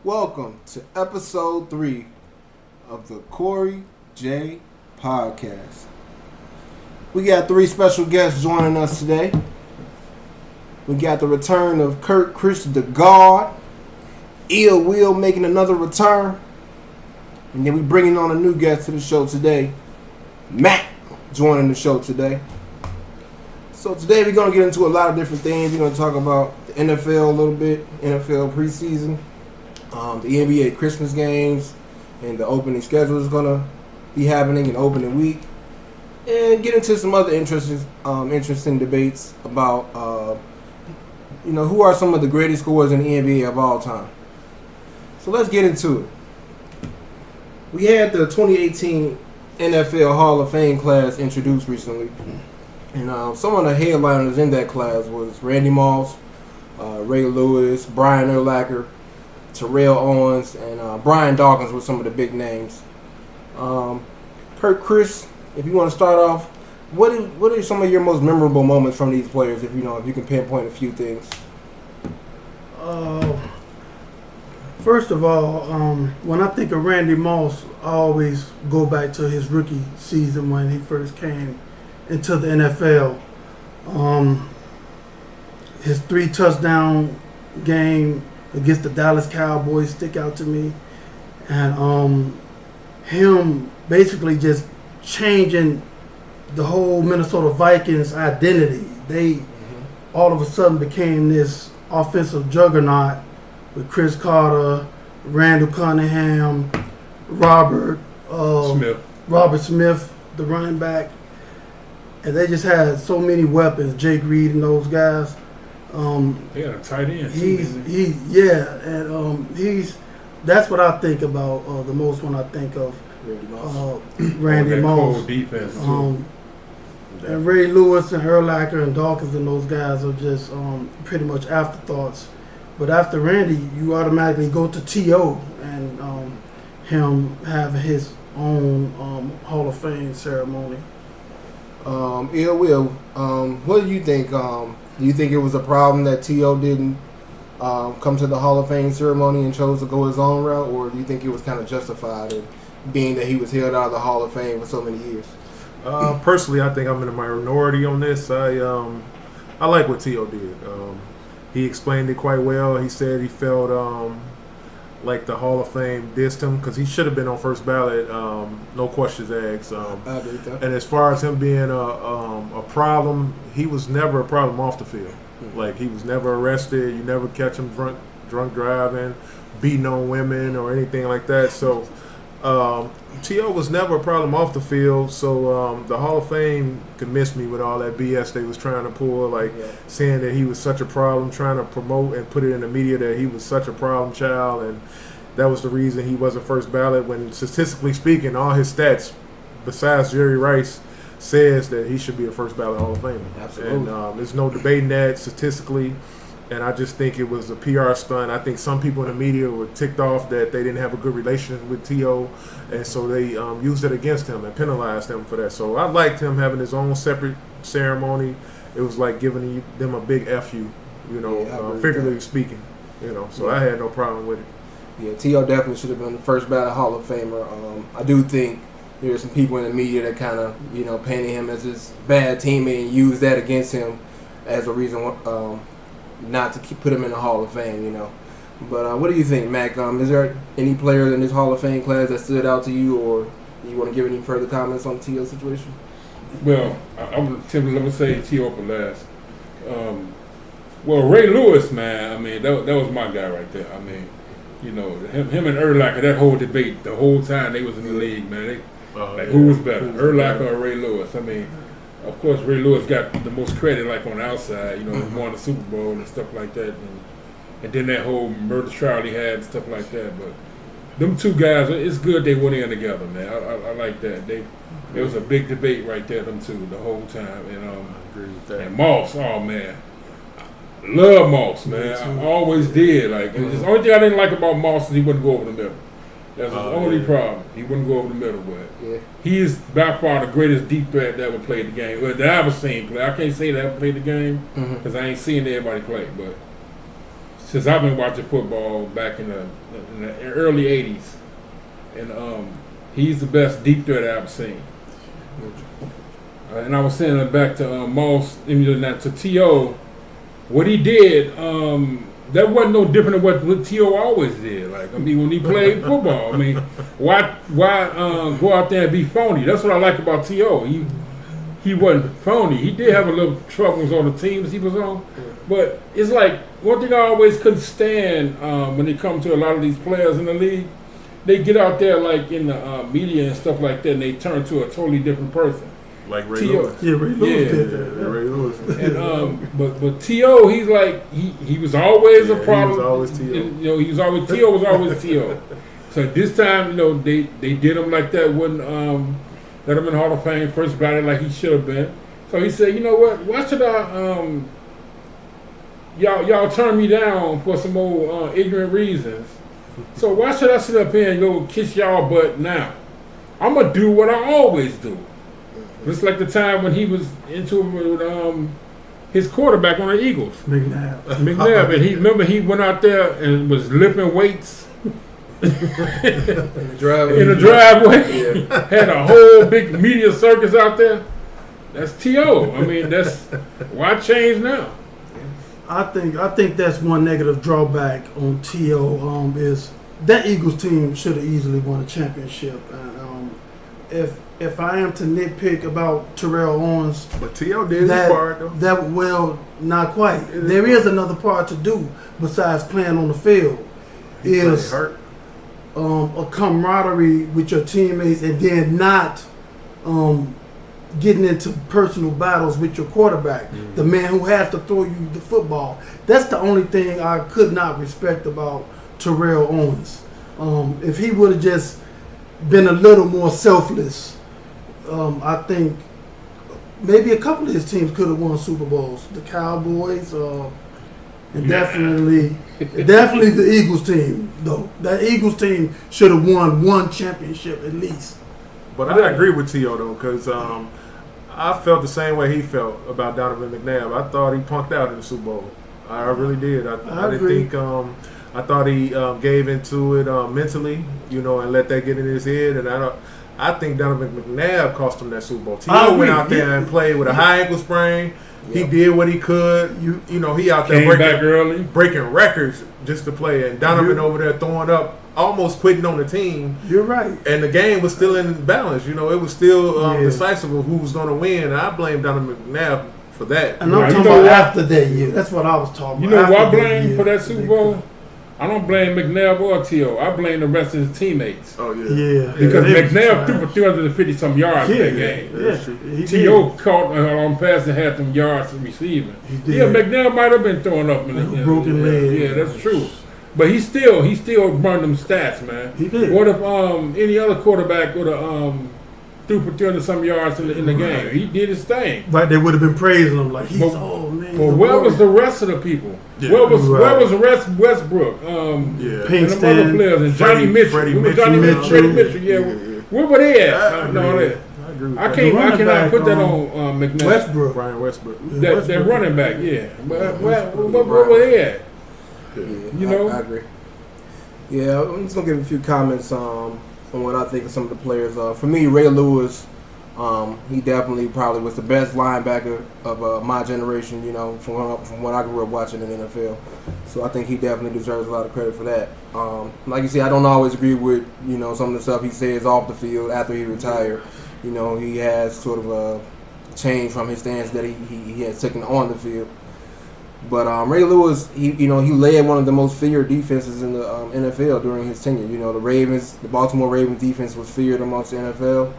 Welcome to episode 3 of the Kori J podcast. We got 3 special guests joining us today. We got the return of Chris the God, Ill Will making another return, and then we bringing on a new guest to the show today, Matt, joining the show today. So today we're going to get into a lot of different things. We're going to talk about the NFL a little bit, NFL preseason, the NBA Christmas games, and the opening schedule is going to be happening in opening week, and get into some other interesting debates about, who are some of the greatest scorers in the NBA of all time. So let's get into it. We had the 2018 NFL Hall of Fame class introduced recently. And some of the headliners in that class was Randy Moss, Ray Lewis, Brian Urlacher, Terrell Owens, and Brian Dawkins were some of the big names. Chris, if you want to start off, what are some of your most memorable moments from these players? If you can pinpoint a few things. First of all, when I think of Randy Moss, I always go back to his rookie season when he first came into the NFL. His 3 touchdown game against the Dallas Cowboys stick out to me, and him basically just changing the whole Minnesota Vikings identity. They all of a sudden became this offensive juggernaut with Chris Carter, Randall Cunningham, Robert Smith, the running back. And they just had so many weapons, Jake Reed and those guys. They had a tight end. That's what I think about the most when I think of Randy Moss. Cold defense too. And Ray Lewis and Urlacher and Dawkins and those guys are just pretty much afterthoughts. But after Randy, you automatically go to T.O. and him having his own Hall of Fame ceremony. Ill Will, what do you think? Do you think it was a problem that T.O. didn't come to the Hall of Fame ceremony and chose to go his own route, or do you think it was kind of justified in being that he was held out of the Hall of Fame for so many years? Personally, I think I'm in a minority on this. I like what T.O. did. He explained it quite well. He said he felt like the Hall of Fame dissed him because he should have been on first ballot, no questions asked. I agree with that. And as far as him being a problem, he was never a problem off the field. Like, he was never arrested. You never catch him drunk driving, beating on women or anything like that. So T.O. was never a problem off the field. So the Hall of Fame convinced me with all that BS they was trying to pull, saying that he was such a problem, trying to promote and put it in the media that he was such a problem child, and that was the reason he wasn't first ballot, when statistically speaking, all his stats, besides Jerry Rice, says that he should be a first ballot Hall of Famer. Absolutely. And there's no debating that statistically. And I just think it was a PR stunt. I think some people in the media were ticked off that they didn't have a good relationship with T.O., and so they used it against him and penalized him for that. So I liked him having his own separate ceremony. It was like giving them a big F you, figuratively speaking. So I had no problem with it. Yeah, T.O. definitely should have been the first ballot Hall of Famer. I do think there's some people in the media that kind of, painted him as this bad teammate and used that against him as a reason not to put him in the Hall of Fame, But what do you think, Mac? Is there any player in this Hall of Fame class that stood out to you, or do you want to give any further comments on the T.O. situation? Well, I'm going to say T.O. for last. Well, Ray Lewis, man, I mean, that was my guy right there. I mean, him and Urlacher, that whole debate, the whole time they was in the league, man. Who was better, Urlacher or Ray Lewis? I mean, of course, Ray Lewis got the most credit, on the outside. He won the Super Bowl and stuff like that, and then that whole murder trial he had and stuff like that. But them two guys, it's good they went in together, man. I like that. There was a big debate right there, them two, the whole time. And I agree with that. And Moss, oh man, love Moss, man. I always did. The only thing I didn't like about Moss is he wouldn't go over the middle. That's his only problem. He wouldn't go over the middle, but he is by far the greatest deep threat that ever played the game. Well, that I ever seen play. I can't say that I ever played the game because I ain't seen everybody play. But since I've been watching football back in the early '80s, and he's the best deep threat I've seen. And I was saying that back to Moss, to T.O., what he did, that wasn't no different than what T.O. always did. Like, I mean, when he played football, I mean, why go out there and be phony? That's what I like about T.O. He wasn't phony. He did have a little troubles on the teams he was on, but it's like one thing I always couldn't stand when it comes to a lot of these players in the league. They get out there like in the media and stuff like that, and they turn to a totally different person. Like Ray T.O. Lewis. Yeah, Ray Lewis did that. Yeah, Ray Lewis. And but T.O. he's like he was always a problem. He was always T.O. And, he was always T.O. was always T.O. So this time, they did him like that. Wouldn't let him in the Hall of Fame, first ballot like he should have been. So he said, you know what? Why should I y'all turn me down for some old ignorant reasons? So why should I sit up here and go kiss y'all butt now? I'm gonna do what I always do. Just like the time when he was into with his quarterback on the Eagles, McNabb, and he went out there and was lifting weights In the driveway. in the driveway. Had a whole big media circus out there. That's T.O. I mean, that's why change now. I think that's one negative drawback on T.O. Is that Eagles team should have easily won a championship. And if I am to nitpick about Terrell Owens, But T.O. did his part, though. not quite. There is another part to do besides playing on the field. He Is played hurt. a camaraderie with your teammates, and then not getting into personal battles with your quarterback, the man who has to throw you the football. That's the only thing I could not respect about Terrell Owens. If he would have just been a little more selfless, I think maybe a couple of his teams could have won Super Bowls. The Cowboys, and definitely the Eagles team, though. That Eagles team should have won one championship at least. But I agree with T.O. though, because I felt the same way he felt about Donovan McNabb. I thought he punked out in the Super Bowl. I really did. I didn't agree. think. I thought he gave into it mentally, and let that get in his head. And I think Donovan McNabb cost him that Super Bowl. T.O. went out there and played with a high ankle sprain. He did what he could. He out there breaking records just to play. And Donovan over there throwing up, almost quitting on the team. You're right. And the game was still in balance. It was still decisive of who was going to win. And I blame Donovan McNabb for that. And I'm talking about after that year. That's what I was talking about. You know who I blame for that Super Bowl? I don't blame McNabb or T.O. I blame the rest of his teammates. Oh, Yeah. Because McNabb threw for 350-some yards in that game. Yeah. T.O. caught on pass and had them yards receiving. Yeah, McNabb might have been throwing up in the broken leg. Yeah, that's true. But he still burned them stats, man. He did. What if any other quarterback would have threw for 300-some yards in the game? He did his thing. Right, they would have been praising him like he's man. But where was the rest of the people? Yeah. Where was the rest Westbrook? Pinkston, and the other players, and Johnny Mitchell. Freddie Freddie Mitchell. Yeah. Where were they at? I agree. I cannot put that on McNabb. Westbrook. Brian Westbrook. That running back, yeah. Where were they at? I agree. Yeah, I'm just gonna give a few comments on what I think of some of the players. For me, Ray Lewis, he definitely probably was the best linebacker of my generation. From what I grew up watching in the NFL. So I think he definitely deserves a lot of credit for that. Like you said, I don't always agree with some of the stuff he says off the field after he retired. He has sort of a change from his stance that he has taken on the field. But Ray Lewis, he led one of the most feared defenses in the NFL during his tenure. The Baltimore Ravens defense was feared amongst the NFL,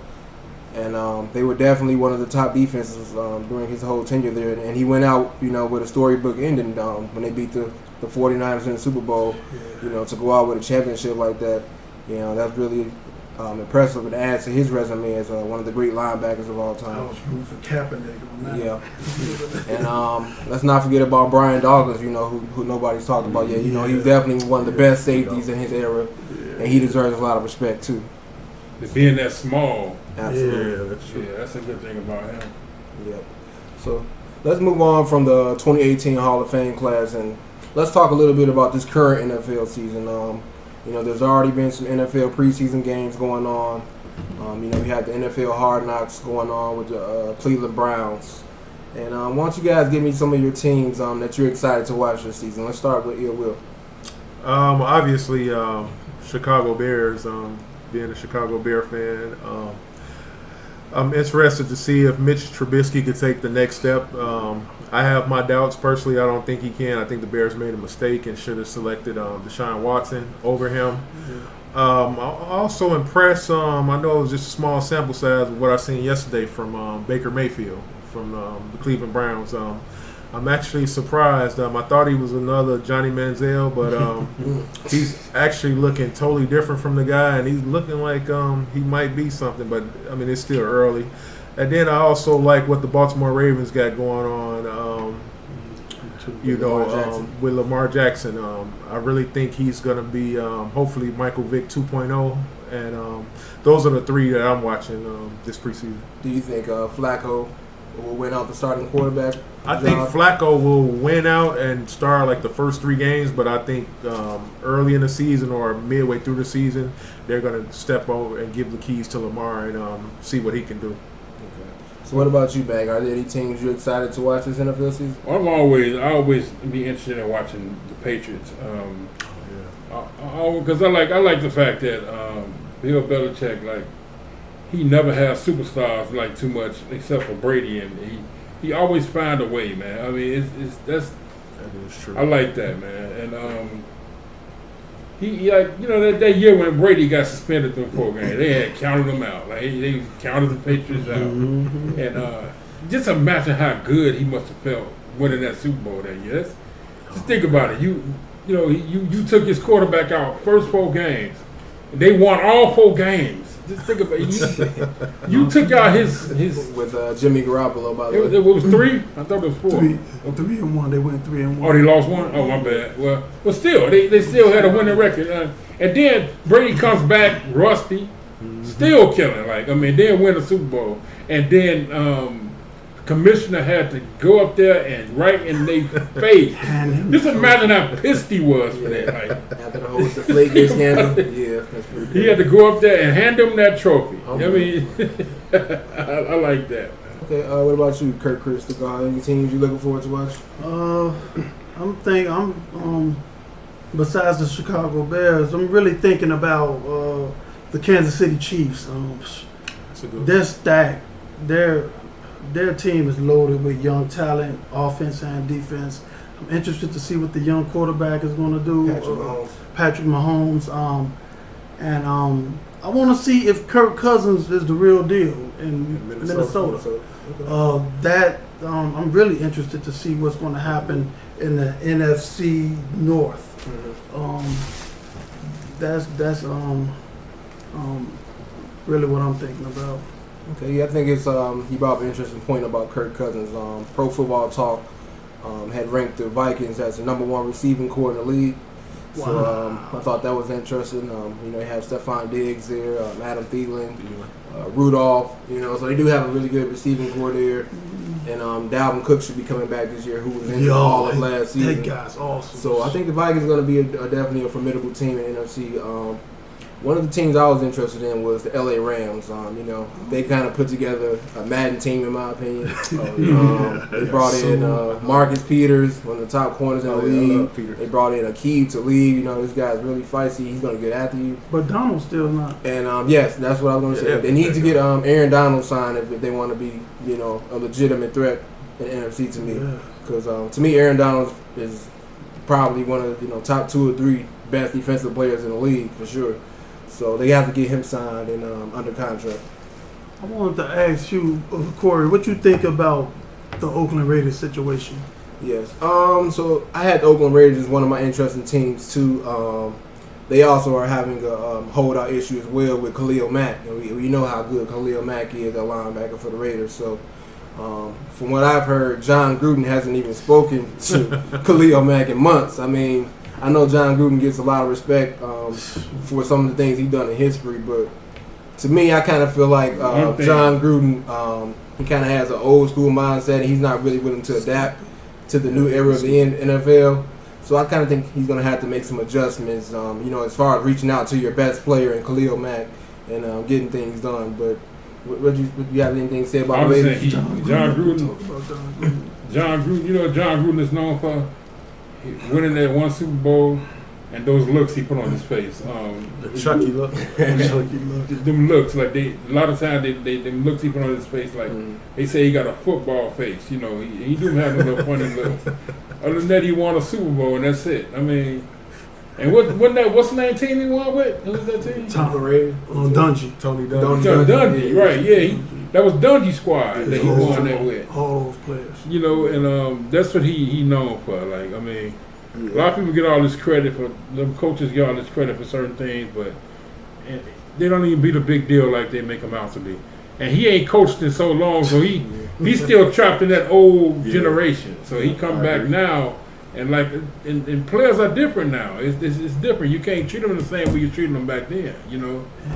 and they were definitely one of the top defenses during his whole tenure there. And he went out, with a storybook ending when they beat the 49ers in the Super Bowl. To go out with a championship like that, that's really impressive and adds to his resume as one of the great linebackers of all time. I was rooting for Kaepernick on that. Yeah. And let's not forget about Brian Dawkins, who nobody's talked about yet. He's definitely one of the best safeties in his era, and he deserves a lot of respect too. Being that small. Absolutely. Yeah, that's true. Yeah, that's a good thing about him. Yep. So let's move on from the 2018 Hall of Fame class, and let's talk a little bit about this current NFL season. There's already been some NFL preseason games going on. We had the NFL Hard Knocks going on with the Cleveland Browns. And why don't you guys give me some of your teams that you're excited to watch this season? Let's start with Will. Obviously, Chicago Bears. Being a Chicago Bear fan, I'm interested to see if Mitch Trubisky could take the next step. I have my doubts personally. I don't think he can. I think the Bears made a mistake and should have selected Deshaun Watson over him. I'm also impressed. I know it was just a small sample size of what I seen yesterday from Baker Mayfield from the Cleveland Browns. I'm actually surprised. I thought he was another Johnny Manziel, but he's actually looking totally different from the guy, and he's looking like he might be something. But I mean, it's still early. And then I also like what the Baltimore Ravens got going on. With Lamar Jackson. I really think he's going to be hopefully Michael Vick 2.0, and those are the three that I'm watching this preseason. Do you think Flacco will win out the starting quarterback? I think Flacco will win out and start like the first 3 games, but I think early in the season or midway through the season, they're going to step over and give the keys to Lamar and see what he can do. So what about you, Bag? Are there any teams you're excited to watch this NFL season? Well, I always be interested in watching the Patriots. Because I like the fact that Bill Belichick, he never has superstars too much except for Brady, and he always find a way, man. I mean, that is true. I like that, man, and that year when Brady got suspended through 4 games, they had counted him out. They counted the Patriots out, and just imagine how good he must have felt winning that Super Bowl that year. Just think about it. You took his quarterback out first 4 games, and they won all 4 games. Just think about it. You took out his with Jimmy Garoppolo. By the way, it was 3. I thought it was 4. 3-1. They went 3-1. Oh, they lost 1. Oh, my bad. Well, but still, they still had a winning record. And then Brady comes back rusty, still killing. Then win the Super Bowl, and then commissioner had to go up there and right in their face. Just imagine how pissed he was for that. After the whole Deflategate scandal, that's pretty good. He had to go up there and hand him that trophy. I like that. Okay, what about you, Kirk Christopher? Any teams you looking forward to watch? Besides the Chicago Bears, I'm really thinking about the Kansas City Chiefs. They're stacked. Their team is loaded with young talent, offense and defense. I'm interested to see what the young quarterback is going to do, Patrick Mahomes. I want to see if Kirk Cousins is the real deal in Minnesota. Okay. I'm really interested to see what's going to happen in the NFC North. That's really what I'm thinking about. Okay, I think it's you brought up an interesting point about Kirk Cousins. Pro Football Talk had ranked the Vikings as the #1 receiving corps in the league. Wow. So I thought that was interesting. You have Stephon Diggs there, Adam Thielen, Rudolph. So they do have a really good receiving corps there. And Dalvin Cook should be coming back this year, who was injured all of last season. That guy's awesome. So I think the Vikings are going to be definitely a formidable team in the NFC. One of the teams I was interested in was the LA Rams. They kind of put together a Madden team, in my opinion. They brought in Marcus Peters, one of the top corners in the league. They brought in Akeem Talib. This guy's really feisty. He's going to get after you. But Donald's still not. And yes, that's what I was going to say. They need to get Aaron Donald signed if they want to be, a legitimate threat in the NFC to me. Because to me, Aaron Donald is probably one of the top 2 or 3 best defensive players in the league for sure. So they have to get him signed and under contract. I wanted to ask you, Kori, what you think about the Oakland Raiders situation? Yes. So I had the Oakland Raiders as one of my interesting teams too. They also are having a holdout issue as well with Khalil Mack. And we know how good Khalil Mack is, a linebacker for the Raiders. So from what I've heard, John Gruden hasn't even spoken to Khalil Mack in months. I know John Gruden gets a lot of respect for some of the things he's done in history, but to me, I kind of feel like John Gruden, he kind of has an old school mindset, and he's not really willing to adapt to the new era of the NFL. So I kind of think he's going to have to make some adjustments, as far as reaching out to your best player in Khalil Mack and getting things done. But would you have anything to say about the Raiders? John Gruden. John Gruden, you know what John Gruden is known for? Winning that one Super Bowl and those looks he put on his face. The Chucky look. Them looks, like a lot of times them looks he put on his face, like they say he got a football face. He do have a little funny looks. Other than that, he won a Super Bowl and that's it. I mean, and what's the name team he won with? Who was that team? Dungy. Tony Dungy, right? Yeah, that was Dungy squad that he won that with. All those players. And that's what he known for. Like, I mean, a lot of people get all this credit for them coaches get all this credit for certain things, but they don't even be the big deal like they make them out to be. And he ain't coached in so long, so he's still trapped in that old generation. So he come back now. And and players are different now. It's different. You can't treat them the same way you treated them back then.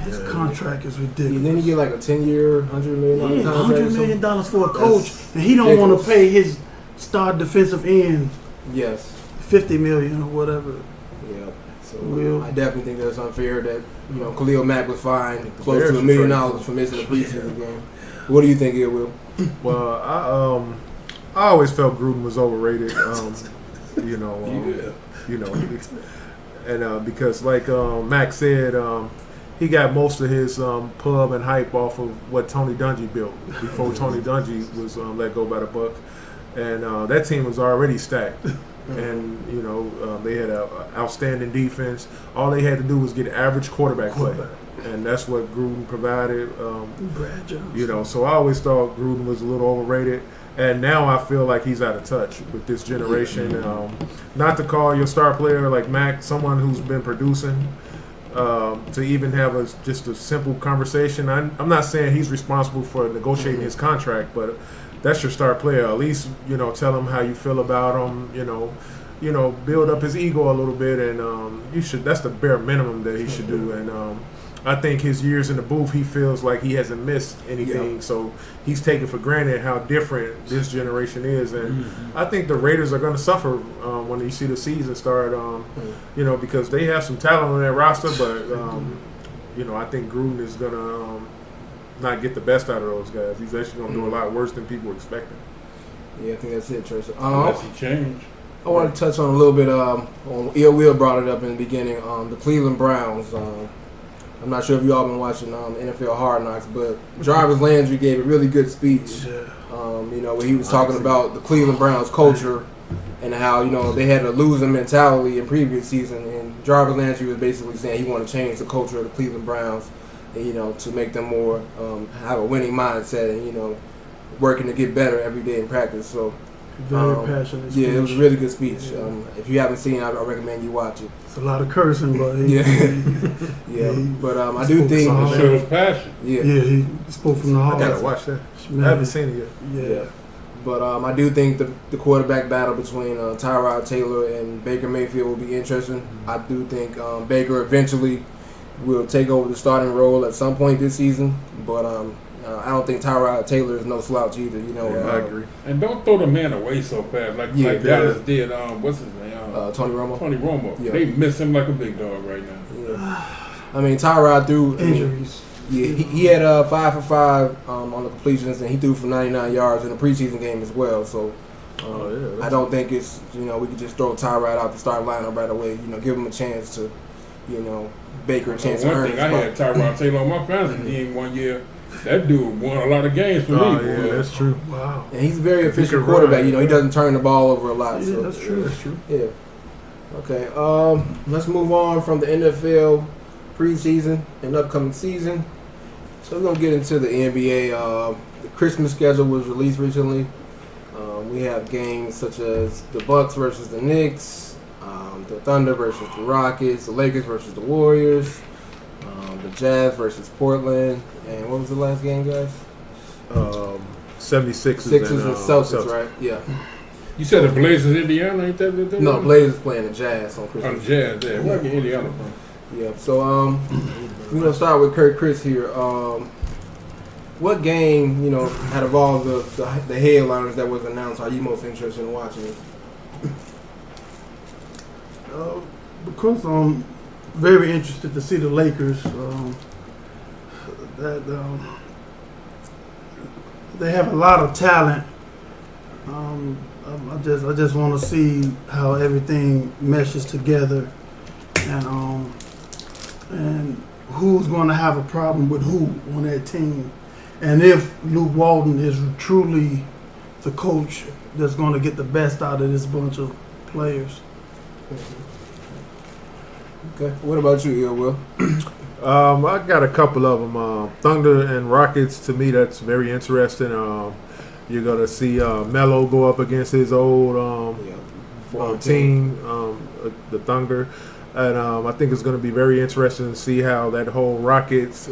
His contract is ridiculous. Then you get like a 10-year, $100 million contract. $100 million for a coach, and he don't want to pay his star defensive end. Yes. $50 million or whatever. Yeah. So I definitely think that's unfair that Khalil Mack was fined close to $1 million for missing the preseason game. What do you think it will? Well, I always felt Gruden was overrated. Because like Mac said, he got most of his pub and hype off of what Tony Dungy built before Tony Dungy was let go by the Bucs, and that team was already stacked, and they had an outstanding defense. All they had to do was get average quarterback play, and that's what Gruden provided. Brad Jones. So I always thought Gruden was a little overrated. And now I feel like he's out of touch with this generation. Not to call your star player like Mac someone who's been producing, to even have just a simple conversation. I'm not saying he's responsible for negotiating his contract, but that's your star player. At least tell him how you feel about him. Build up his ego a little bit, and that's the bare minimum that he should do. And I think his years in the booth, he feels like he hasn't missed anything, so he's taking for granted how different this generation is. And I think the Raiders are going to suffer when you see the season start, because they have some talent on that roster, but, I think Gruden is going to not get the best out of those guys. He's actually going to do a lot worse than people expected. Yeah, I think that's it, Tracy. Unless he changed. I want to touch on a little bit on Will brought it up in the beginning, the Cleveland Browns. I'm not sure if you all been watching NFL Hard Knocks, but Jarvis Landry gave a really good speech. Where he was talking about the Cleveland Browns culture and how they had a losing mentality in previous season, and Jarvis Landry was basically saying he wanted to change the culture of the Cleveland Browns, and, to make them more have a winning mindset and working to get better every day in practice. So. Very passionate speech. Yeah, it was a really good speech. If you haven't seen it, I recommend you watch it. It's a lot of cursing, but But I do think it shows passion. He spoke from the heart. I gotta watch that. I haven't seen it yet. Yeah. But I do think the quarterback battle between Tyrod Taylor and Baker Mayfield will be interesting. I do think Baker eventually will take over the starting role at some point this season, but I don't think Tyrod Taylor is no slouch either. I agree. And don't throw the man away so fast like Dallas did. What's his name? Tony Romo. Tony Romo. Yeah. They miss him like a big dog right now. Yeah. I mean, Tyrod threw injuries. He had 5 for 5 on the completions, and he threw for 99 yards in the preseason game as well. So I don't think it's we could just throw Tyrod out the starting lineup right away. Give him a chance to Baker a chance to earn his spot. I had Tyrod Taylor on my fantasy team one year. That dude won a lot of games for me. Yeah, that's true. Wow. And he's a very efficient quarterback. He doesn't turn the ball over a lot. Yeah, so, that's true. That's true. Yeah. Okay. Let's move on from the NFL preseason and upcoming season. So we're gonna get into the NBA. The Christmas schedule was released recently. We have games such as the Bucks versus the Knicks, the Thunder versus the Rockets, the Lakers versus the Warriors, the Jazz versus Portland, and what was the last game, guys? 76ers Sixers and Celtics, right? Yeah. You said the Blazers, Indiana, ain't that? No, Blazers playing the Jazz on Christmas. On the Jazz, yeah. Where get Indiana from? Yeah. So we're gonna start with Chris here. What game, had of all the headliners that was announced, are you most interested in watching? Because I'm very interested to see the Lakers. They have a lot of talent. I just want to see how everything meshes together, and who's going to have a problem with who on that team, and if Luke Walton is truly the coach that's going to get the best out of this bunch of players. Okay. What about you, Will? I got a couple of them. Thunder and Rockets, to me, that's very interesting. You're going to see Melo go up against his old team, the Thunder. And I think it's going to be very interesting to see how that whole Rockets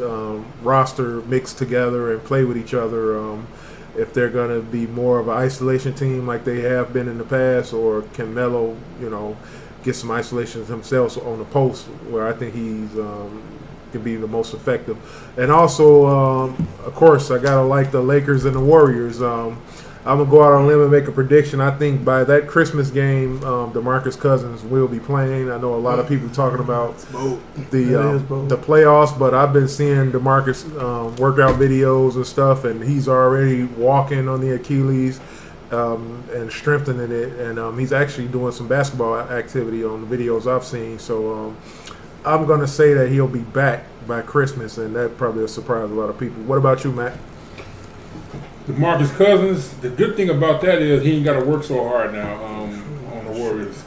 roster mix together and play with each other. If they're going to be more of an isolation team like they have been in the past, or can Melo, get some isolations himself on the post, where I think he's can be the most effective. And also, of course, I gotta like the Lakers and the Warriors. I'm gonna go out on a limb and make a prediction. I think by that Christmas game, DeMarcus Cousins will be playing. I know a lot of people talking about the playoffs, but I've been seeing DeMarcus workout videos and stuff, and he's already walking on the Achilles. And strengthening it, and he's actually doing some basketball activity on the videos I've seen. So I'm going to say that he'll be back by Christmas, and that probably will surprise a lot of people. What about you, Matt? DeMarcus Cousins, the good thing about that is he ain't got to work so hard now on the Warriors,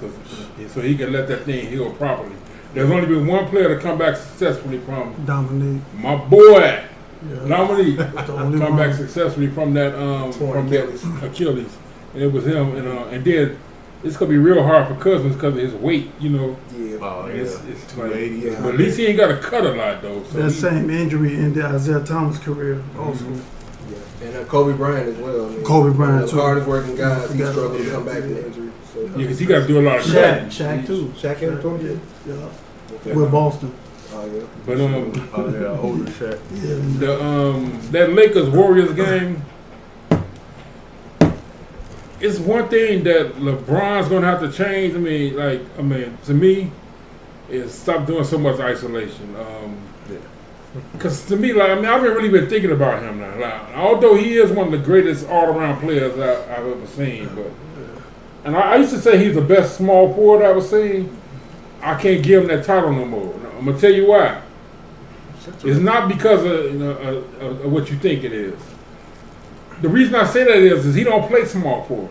so he can let that thing heal properly. There's only been one player to come back successfully from Dominique. My boy. Yeah. Dominique come back successfully from that Achilles, and it was him. And then it's gonna be real hard for Cousins because of his weight, Yeah. It's 280. Yeah. But at least he ain't got to cut a lot though. So that same injury ended Isaiah Thomas' career also. Yeah, and Kobe Bryant as well. Kobe Bryant, the hardest working guys, he struggled to come back from injury. So. Yeah, because he got to do a lot of cutting. Shaq too. Shaq and Kobe. Yeah. With Boston. Oh yeah. But older Shaq. Yeah. That Lakers Warriors game. It's one thing that LeBron's gonna have to change. To me, is stop doing so much isolation. Because to me, I've really been thinking about him now. Although he is one of the greatest all-around players I've ever seen, and I used to say he's the best small forward I've ever seen. I can't give him that title no more. I'm gonna tell you why. It's not because of what you think it is. The reason I say that is he don't play small forward.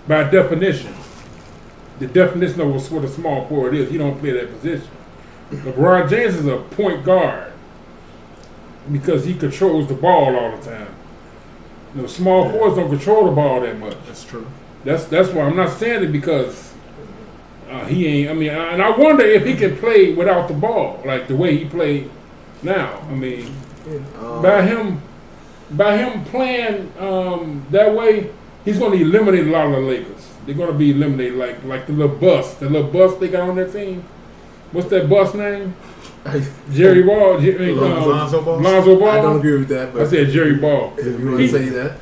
By definition, the definition of what a small forward is, he don't play that position. LeBron James is a point guard because he controls the ball all the time. Small forwards don't control the ball that much. That's true. That's why I'm not saying it because he ain't. And I wonder if he can play without the ball like the way he played now. By him playing that way, he's going to eliminate a lot of the Lakers. They're going to be eliminated like the little bus they got on their team. What's that bus name? Jerry Ball. Lonzo Ball. Lonzo Ball. I don't agree with that. But I said Jerry Ball. If you want to say that,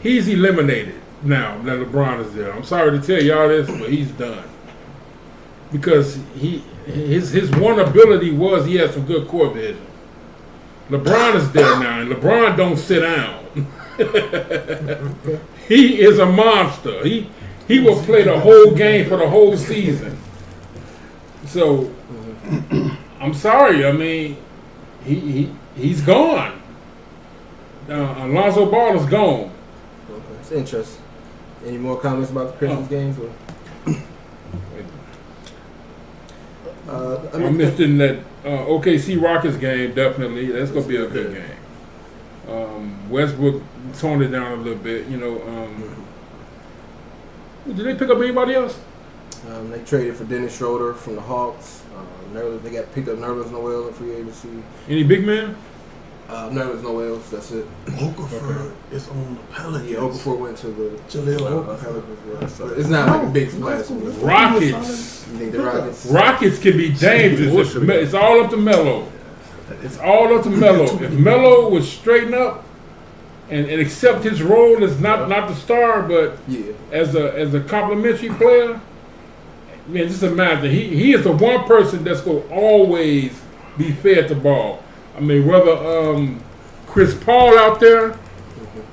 he's eliminated now that LeBron is there. I'm sorry to tell y'all this, but he's done because his one ability was he had some good court vision. LeBron is there now, and LeBron don't sit down. He is a monster. He will play the whole game for the whole season. So I'm sorry. He's gone. Alonzo Ball is gone. Okay, it's interesting. Any more comments about the Christmas games? I'm missed in that OKC Rockets game. Definitely, that's gonna be a good game. Westbrook toned it down a little bit. Did they pick up anybody else? They traded for Dennis Schroeder from the Hawks. They got picked up Nerlens Noel in free agency. Any big man? Nerlens Noel, that's it. Okafor is on the Pelicans. Yeah, Okafor went to the Pelicans. It's not like a big splash. Rockets. You think the Rockets? Rockets can be dangerous. It's all up to Melo. It's all up to Melo. If Melo would straighten up, and accept his role as not the star, but as a complimentary player. Man, just imagine he is the one person that's gonna always be fed the ball. I mean, whether Chris Paul out there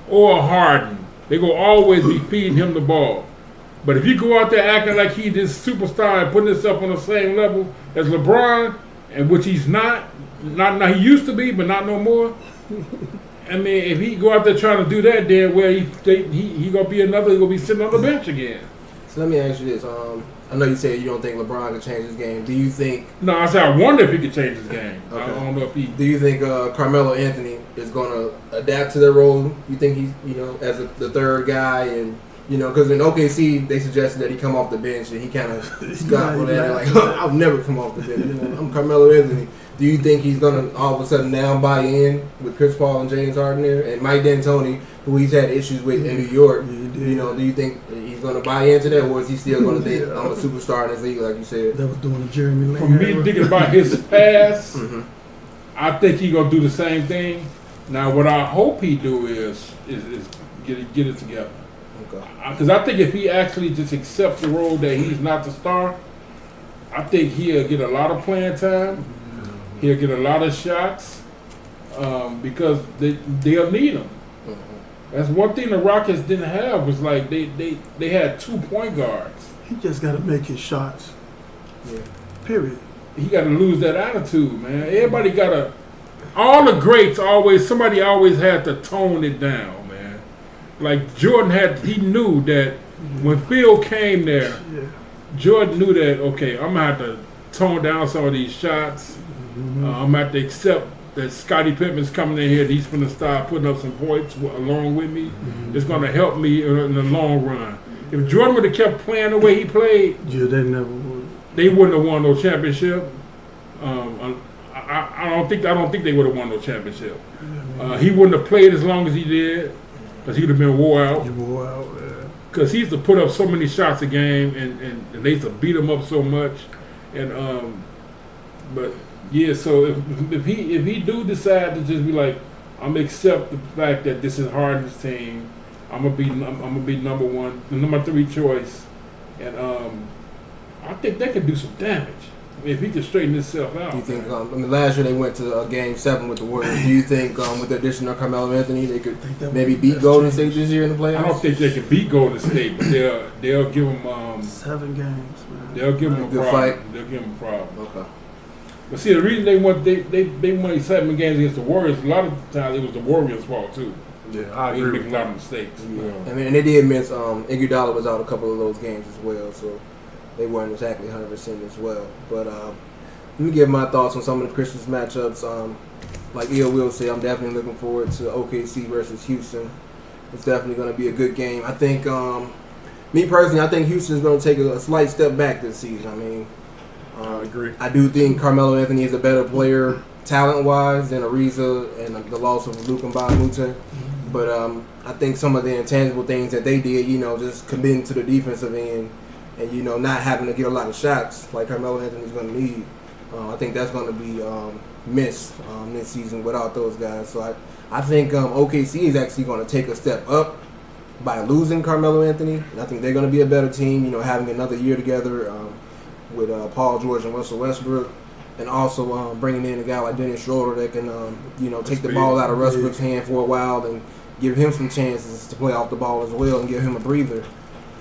or Harden, they gonna always be feeding him the ball. But if you go out there acting like he's this superstar and putting himself on the same level as LeBron, and which he's not he used to be, but not no more. I mean, if he go out there trying to do that, then where he gonna be sitting on the bench again. So let me ask you this. I know you said you don't think LeBron can change his game. Do you think? No, I said I wonder if he could change his game. Okay. I don't know if he. Do you think Carmelo Anthony is going to adapt to their role? You think he's, as the third guy, and because in OKC they suggested that he come off the bench, and he kind of got for that. Like, I'll never come off the bench. I'm Carmelo Anthony. Do you think he's going to all of a sudden now buy in with Chris Paul and James Harden there, and Mike D'Antoni, who he's had issues with in New York? Do you think he's going to buy into that, or is he still going to think I'm a superstar in this league, like you said? That was doing the Jeremy Lin. For me, thinking about his past, I think he's going to do the same thing. Now, what I hope he do is get it together. Okay. Because I think if he actually just accepts the role that he's not the star, I think he'll get a lot of playing time. He'll get a lot of shots because they'll need him. That's one thing the Rockets didn't have, was like they had 2 point guards. He just got to make his shots. Yeah. Period. He got to lose that attitude, man. Everybody got to. All the greats somebody always had to tone it down, man. Like Jordan he knew that when Phil came there, Jordan knew that, okay, I'm going to have to tone down some of these shots. I'm going to have to accept that Scottie Pippen's coming in here and he's going to start putting up some points along with me. It's going to help me in the long run. If Jordan would have kept playing the way he played, they never would. They wouldn't have won no championship. I don't think they would have won no championship. He wouldn't have played as long as he did, because he would have been wore out. Because he used to put up so many shots a game, and they used to beat him up so much. And but yeah, so if he do decide to just be like, I'm gonna accept the fact that this is Harden's team, I'm gonna be number 3 choice, and I think they could do some damage if he can straighten himself out. Do you think? Last year they went to Game 7 with the Warriors. Do you think with the addition of Carmelo Anthony, they could maybe beat Golden State this year in the playoffs? I don't think they can beat Golden State, but they'll give them 7 games. Man. They'll give them a good problem. Fight. They'll give them a problem. Okay. But see, the reason they won 7 games against the Warriors, a lot of times it was the Warriors' fault too. Yeah, I agree. They make a lot of mistakes. Yeah. I mean, and they did miss. Iguodala was out a couple of those games as well, so they weren't exactly 100% as well. But let me give my thoughts on some of the Christmas matchups. Like Eel will say, I'm definitely looking forward to OKC versus Houston. It's definitely going to be a good game. I think, me personally, I think Houston's going to take a slight step back this season. I mean, I agree. I do think Carmelo Anthony is a better player talent-wise than Ariza and the loss of Luka Mbamute. But I think some of the intangible things that they did, just committing to the defensive end and, not having to get a lot of shots like Carmelo Anthony's going to need, I think that's going to be missed this season without those guys. So I think OKC is actually going to take a step up by losing Carmelo Anthony. And I think they're going to be a better team, having another year together with Paul George and Russell Westbrook. And also bringing in a guy like Dennis Schroeder that can, take the ball out of Westbrook's hand for a while and give him some chances to play off the ball as well and give him a breather.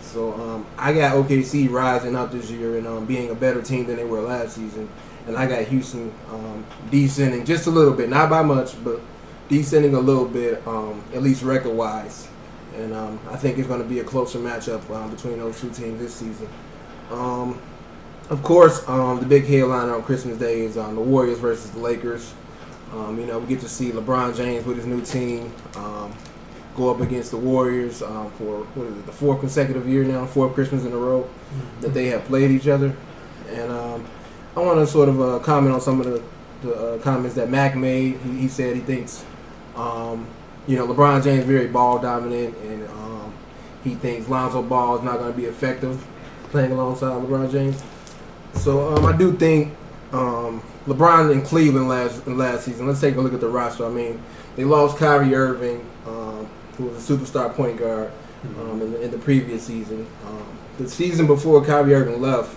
So I got OKC rising up this year and being a better team than they were last season. And I got Houston descending just a little bit, not by much, but descending a little bit, at least record-wise. And I think it's going to be a closer matchup between those two teams this season. Of course, the big headliner on Christmas Day is the Warriors versus the Lakers. We get to see LeBron James with his new team go up against the Warriors for the 4th consecutive year now, 4th Christmas in a row that they have played each other. And I want to sort of comment on some of the comments that Mac made. He said he thinks, LeBron James is very ball dominant, and he thinks Lonzo Ball is not going to be effective playing alongside LeBron James. So I do think LeBron in Cleveland last season. Let's take a look at the roster. I mean, they lost Kyrie Irving, who was a superstar point guard in the previous season. The season before Kyrie Irving left,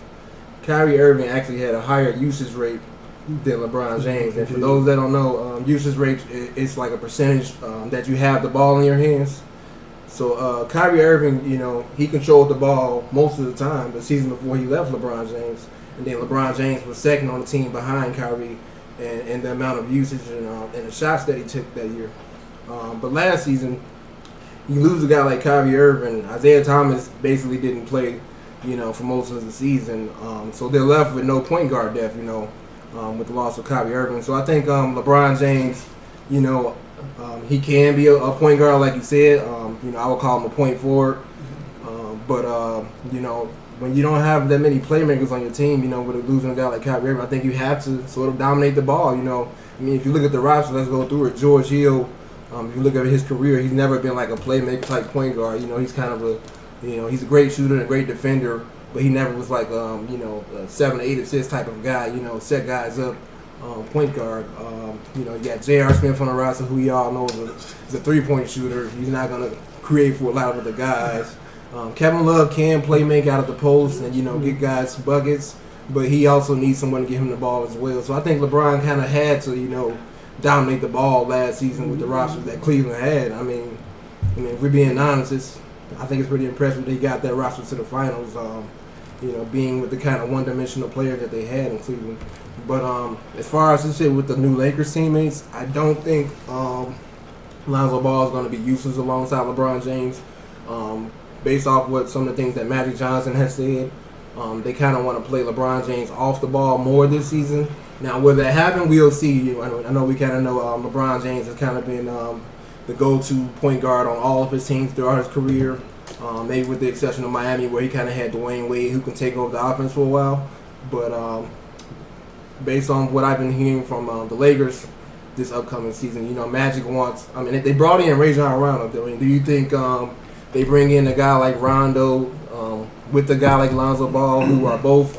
Kyrie Irving actually had a higher usage rate than LeBron James. And for those that don't know, usage rate is like a percentage that you have the ball in your hands. So Kyrie Irving, you know, he controlled the ball most of the time the season before he left LeBron James. And then LeBron James was second on the team behind Kyrie and the amount of usage and the shots that he took that year. But last season, you lose a guy like Kyrie Irving. Isaiah Thomas basically didn't play, you know, for most of the season. So they're left with no point guard depth, you know, with the loss of Kyrie Irving. So I think LeBron James, you know, he can be a point guard, like you said. You know, I would call him a point forward. But you know, when you don't have that many playmakers on your team, you know, with losing a guy like Kyrie Irving, I think you have to sort of dominate the ball. You know, I mean, if you look at the roster, let's go through it. George Hill, if you look at his career, he's never been like a playmaker type point guard. You know, he's kind of he's a great shooter and a great defender, but he never was like, you know, a 7 or 8 assist type of guy. You know, set guys up, point guard. You know, you got J.R. Smith on the roster, who we all know is a 3-point shooter. He's not gonna create for a lot of the guys. Kevin Love can play make out of the post and, you know, get guys buckets, but he also needs someone to give him the ball as well. So I think LeBron kind of had to, you know, dominate the ball last season with the rosters that Cleveland had. I mean, if we're being honest, I think it's pretty impressive that he got that roster to the finals, you know, being with the kind of one-dimensional player that they had in Cleveland. But as far as this shit with the new Lakers teammates, I don't think Lonzo Ball is going to be useless alongside LeBron James. Based off what some of the things that Magic Johnson has said, they kind of want to play LeBron James off the ball more this season. Now, will that happen? We'll see. I know we kind of know LeBron James has kind of been the go-to point guard on all of his teams throughout his career, maybe with the exception of Miami, where he kind of had Dwayne Wade, who can take over the offense for a while. But based on what I've been hearing from the Lakers this upcoming season, you know, Magic wants. I mean, they brought in Rajon Rondo. I mean, do you think they bring in a guy like Rondo with a guy like Lonzo Ball, who are both,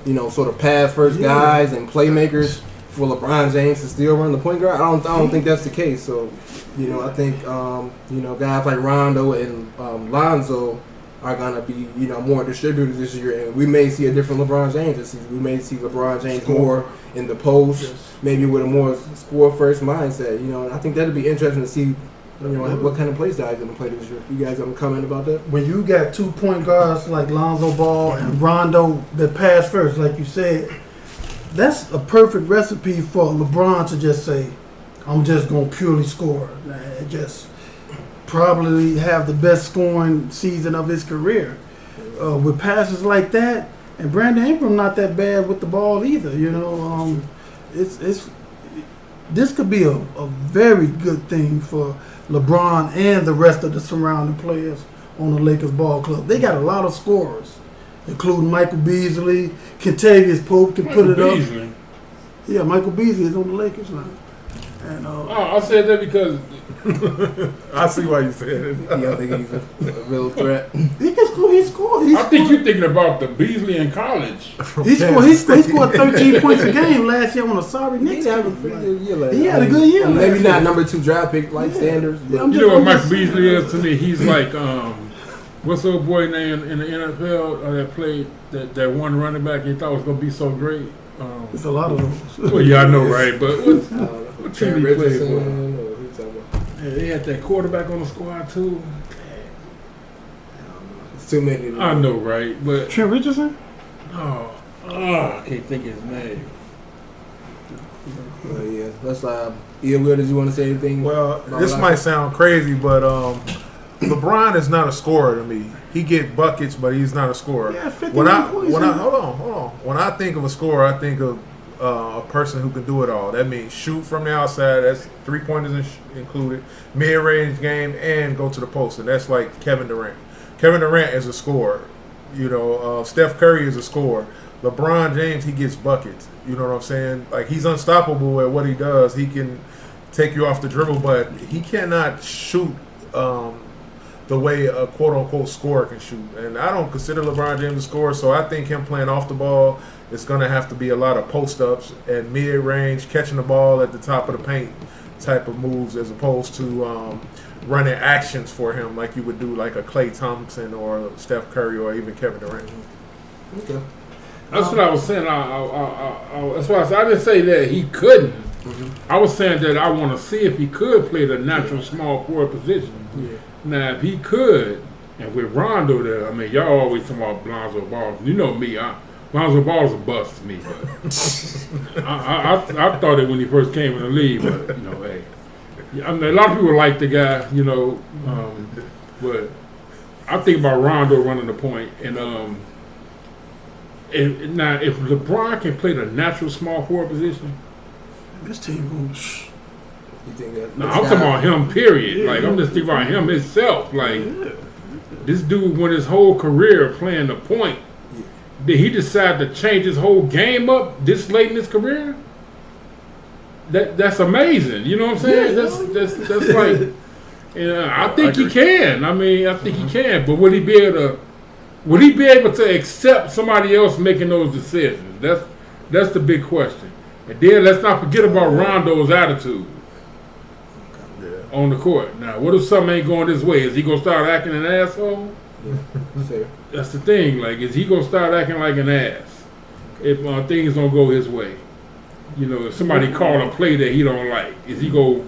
you know, sort of pass-first guys and playmakers for LeBron James to still run the point guard? I don't think that's the case. So, you know, I think, you know, guys like Rondo and Lonzo are going to be, you know, more distributors this year. And we may see a different LeBron James this season. We may see LeBron James more in the post, maybe with a more score-first mindset. You know, and I think that'll be interesting to see, you know, what kind of play style he's going to play this year. You guys going to comment about that? When you got 2 point guards like Lonzo Ball and Rondo that pass first, like you said, that's a perfect recipe for LeBron to just say, I'm just going to purely score. And just probably have the best scoring season of his career. With passes like that, and Brandon Ingram not that bad with the ball either, you know. This could be a very good thing for LeBron and the rest of the surrounding players on the Lakers ball club. They got a lot of scorers, including Michael Beasley, Kentavious Pope can put it Beasley. up. Yeah, Michael Beasley is on the Lakers now. And I said that because I see why you said it. Yeah, I think he's a real threat. he can score. He scored. I think you're thinking about the Beasley in college. He scored 13 points a game last year on a sorry Knicks He had a team. pretty good year last He had a good year. Maybe last not year. number 2 draft pick like standards. But I'm You know what Michael Beasley is to me? He's like, what's the old boy name in the NFL that played that one running back he thought was going to be so great? It's a lot of those. Well, yeah, I know, right? But what team he played Richardson, for? or who you talking about? Yeah, they had that quarterback on the squad, too. It's too many. I know, right? But, Trent Richardson? I can't think of his name. Yeah, let's Will, did you want to say anything? Well, about this that? might sound crazy, but LeBron is not a scorer to me. He get buckets, but he's not a scorer. Yeah, 59 points. Hold on. When I think of a scorer, I think of a person who can do it all. That means shoot from the outside. That's 3-pointers included, mid-range game, and go to the post. And that's like Kevin Durant. Kevin Durant is a scorer. You know, Steph Curry is a scorer. LeBron James, he gets buckets. You know what I'm saying? Like, he's unstoppable at what he does. He can take you off the dribble, but he cannot shoot the the way a quote-unquote scorer can shoot. And I don't consider LeBron James a scorer, so I think him playing off the ball is going to have to be a lot of post-ups and mid-range, catching the ball at the top of the paint type of moves as opposed to running actions for him like you would do like a Klay Thompson or Steph Curry or even Kevin Durant. Okay. That's what I was saying. That's why I didn't say that he couldn't. I was saying that I want to see if he could play the natural small forward position. Yeah. Now, if he could, and with Rondo there, I mean, y'all always talking about Lonzo Ball. You know me, Lonzo Ball's a bust to me. But I thought it when he first came in the league, but, you know, hey. I mean, a lot of people like the guy, you know, but I think about Rondo running the point, and now if LeBron can play the natural small forward position, This team goes. You think that? no, I'm talking about him. Period. Like I'm just thinking about him himself. Like this dude went his whole career playing the point. Did he decide to change his whole game up this late in his career? That's amazing. You know what I'm saying? That's like, I think he can. I mean, I think he can. But would he be able to accept somebody else making those decisions? That's the big question. And then let's not forget about Rondo's attitude on the court. Now, what if something ain't going this way? Is he gonna start acting an asshole? Yeah. Fair. That's the thing. Like, is he gonna start acting like an ass if things don't go his way? You know, if somebody call a play that he don't like, is he gonna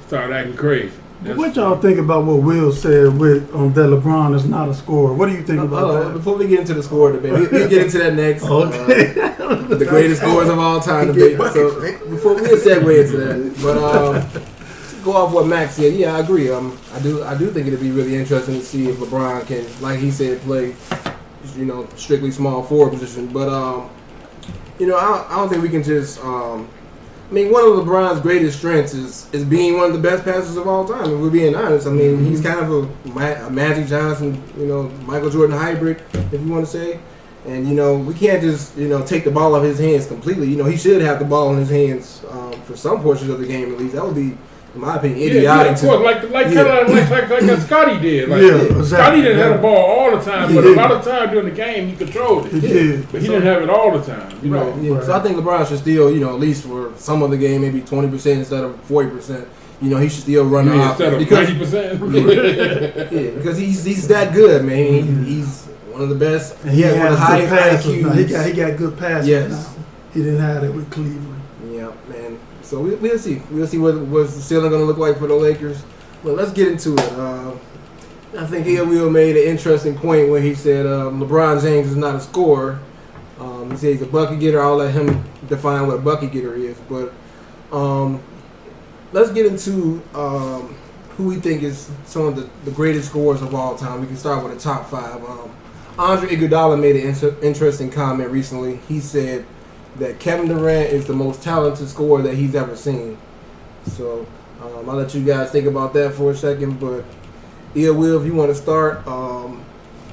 start acting crazy? What y'all think about what Will said with that LeBron is not a scorer? What do you think about that? Before we get into the score debate, we'll get into that next. Okay. The greatest scorers of all time debate. So before we'll segue into that, but to go off what Max said, yeah, I agree. I do think it'd be really interesting to see if LeBron can, like he said, play, you know, strictly small forward position. But you know, I don't think we can just. I mean, one of LeBron's greatest strengths is being one of the best passers of all time, if we're being honest. I mean, he's kind of a Magic Johnson, you know, Michael Jordan hybrid, if you want to say. And, you know, we can't just, you know, take the ball out of his hands completely. You know, he should have the ball in his hands for some portions of the game, at least. That would be, in my opinion, idiotic. Yeah, of course, like Scotty did. Like, exactly. Scotty didn't have the ball all the time, but a lot of time during the game he controlled it. He did. But he didn't have it all the time. You know? Right, yeah. So I think LeBron should still, you know, at least for some of the game, maybe 20% instead of 40%. You know, he should still run the instead of 90%. Yeah, because he's that good, man. He's one of the best. And he has one of the highest passes. IQs. Now. He got good passes now. He didn't have it with Cleveland. Yeah, man. So we'll see. We'll see what's the ceiling going to look like for the Lakers. But let's get into it. I think Will made an interesting point when he said LeBron James is not a scorer. He said he's a bucket getter. I'll let him define what a bucket getter is. But let's get into who we think is some of the greatest scorers of all time. We can start with the top five. Andre Iguodala made an interesting comment recently. He said that Kevin Durant is the most talented scorer that he's ever seen. So I'll let you guys think about that for a second. But Will, if you want to start,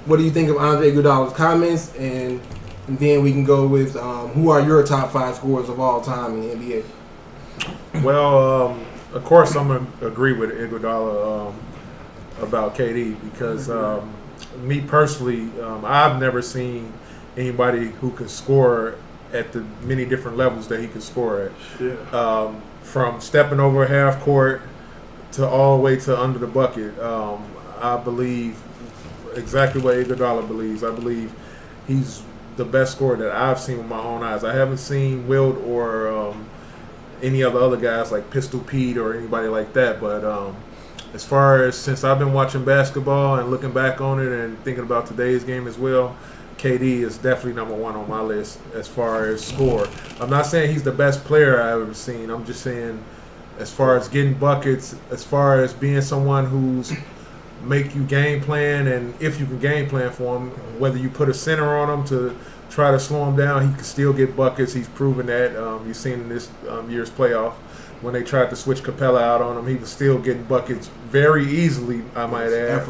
what do you think of Andre Iguodala's comments? And then we can go with who are your top five scorers of all time in the NBA? Well, of course, I'm going to agree with Iguodala about KD because me personally, I've never seen anybody who can score at the many different levels that he can score at. Yeah. From stepping over half court to all the way to under the bucket. I believe exactly what Iguodala believes. I believe he's the best scorer that I've seen with my own eyes. I haven't seen Wilt or any of the other guys like Pistol Pete or anybody like that. But as far as since I've been watching basketball and looking back on it and thinking about today's game as well, KD is definitely number one on my list as far as score. I'm not saying he's the best player I've ever seen. I'm just saying as far as getting buckets, as far as being someone who's make you game plan, and if you can game plan for him, whether you put a center on him to try to slow him down, he can still get buckets. He's proven that. You've seen in this year's playoff when they tried to switch Capella out on him, he was still getting buckets very easily, I might add,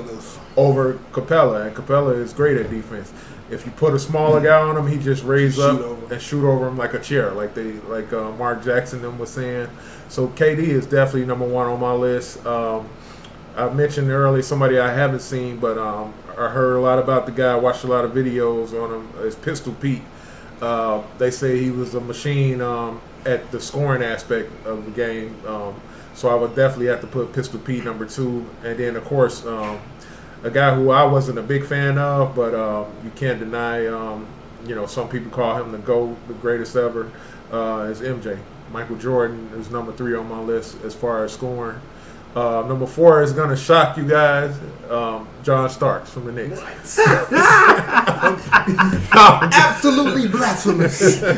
over Capella. And Capella is great at defense. If you put a smaller guy on him, he just raise up and shoot over him like a chair, like Mark Jackson them was saying. So KD is definitely number one on my list. I mentioned earlier somebody I haven't seen, but I heard a lot about the guy. Watched a lot of videos on him. It's Pistol Pete. They say he was a machine at the scoring aspect of the game. So I would definitely have to put Pistol Pete number 2, and then of course a guy who I wasn't a big fan of, but you can't deny. Some people call him the GOAT, the greatest ever. Is MJ. Michael Jordan is number 3 on my list as far as scoring. Number 4 is gonna shock you guys. John Starks from the Knicks. Absolutely blasphemous. No,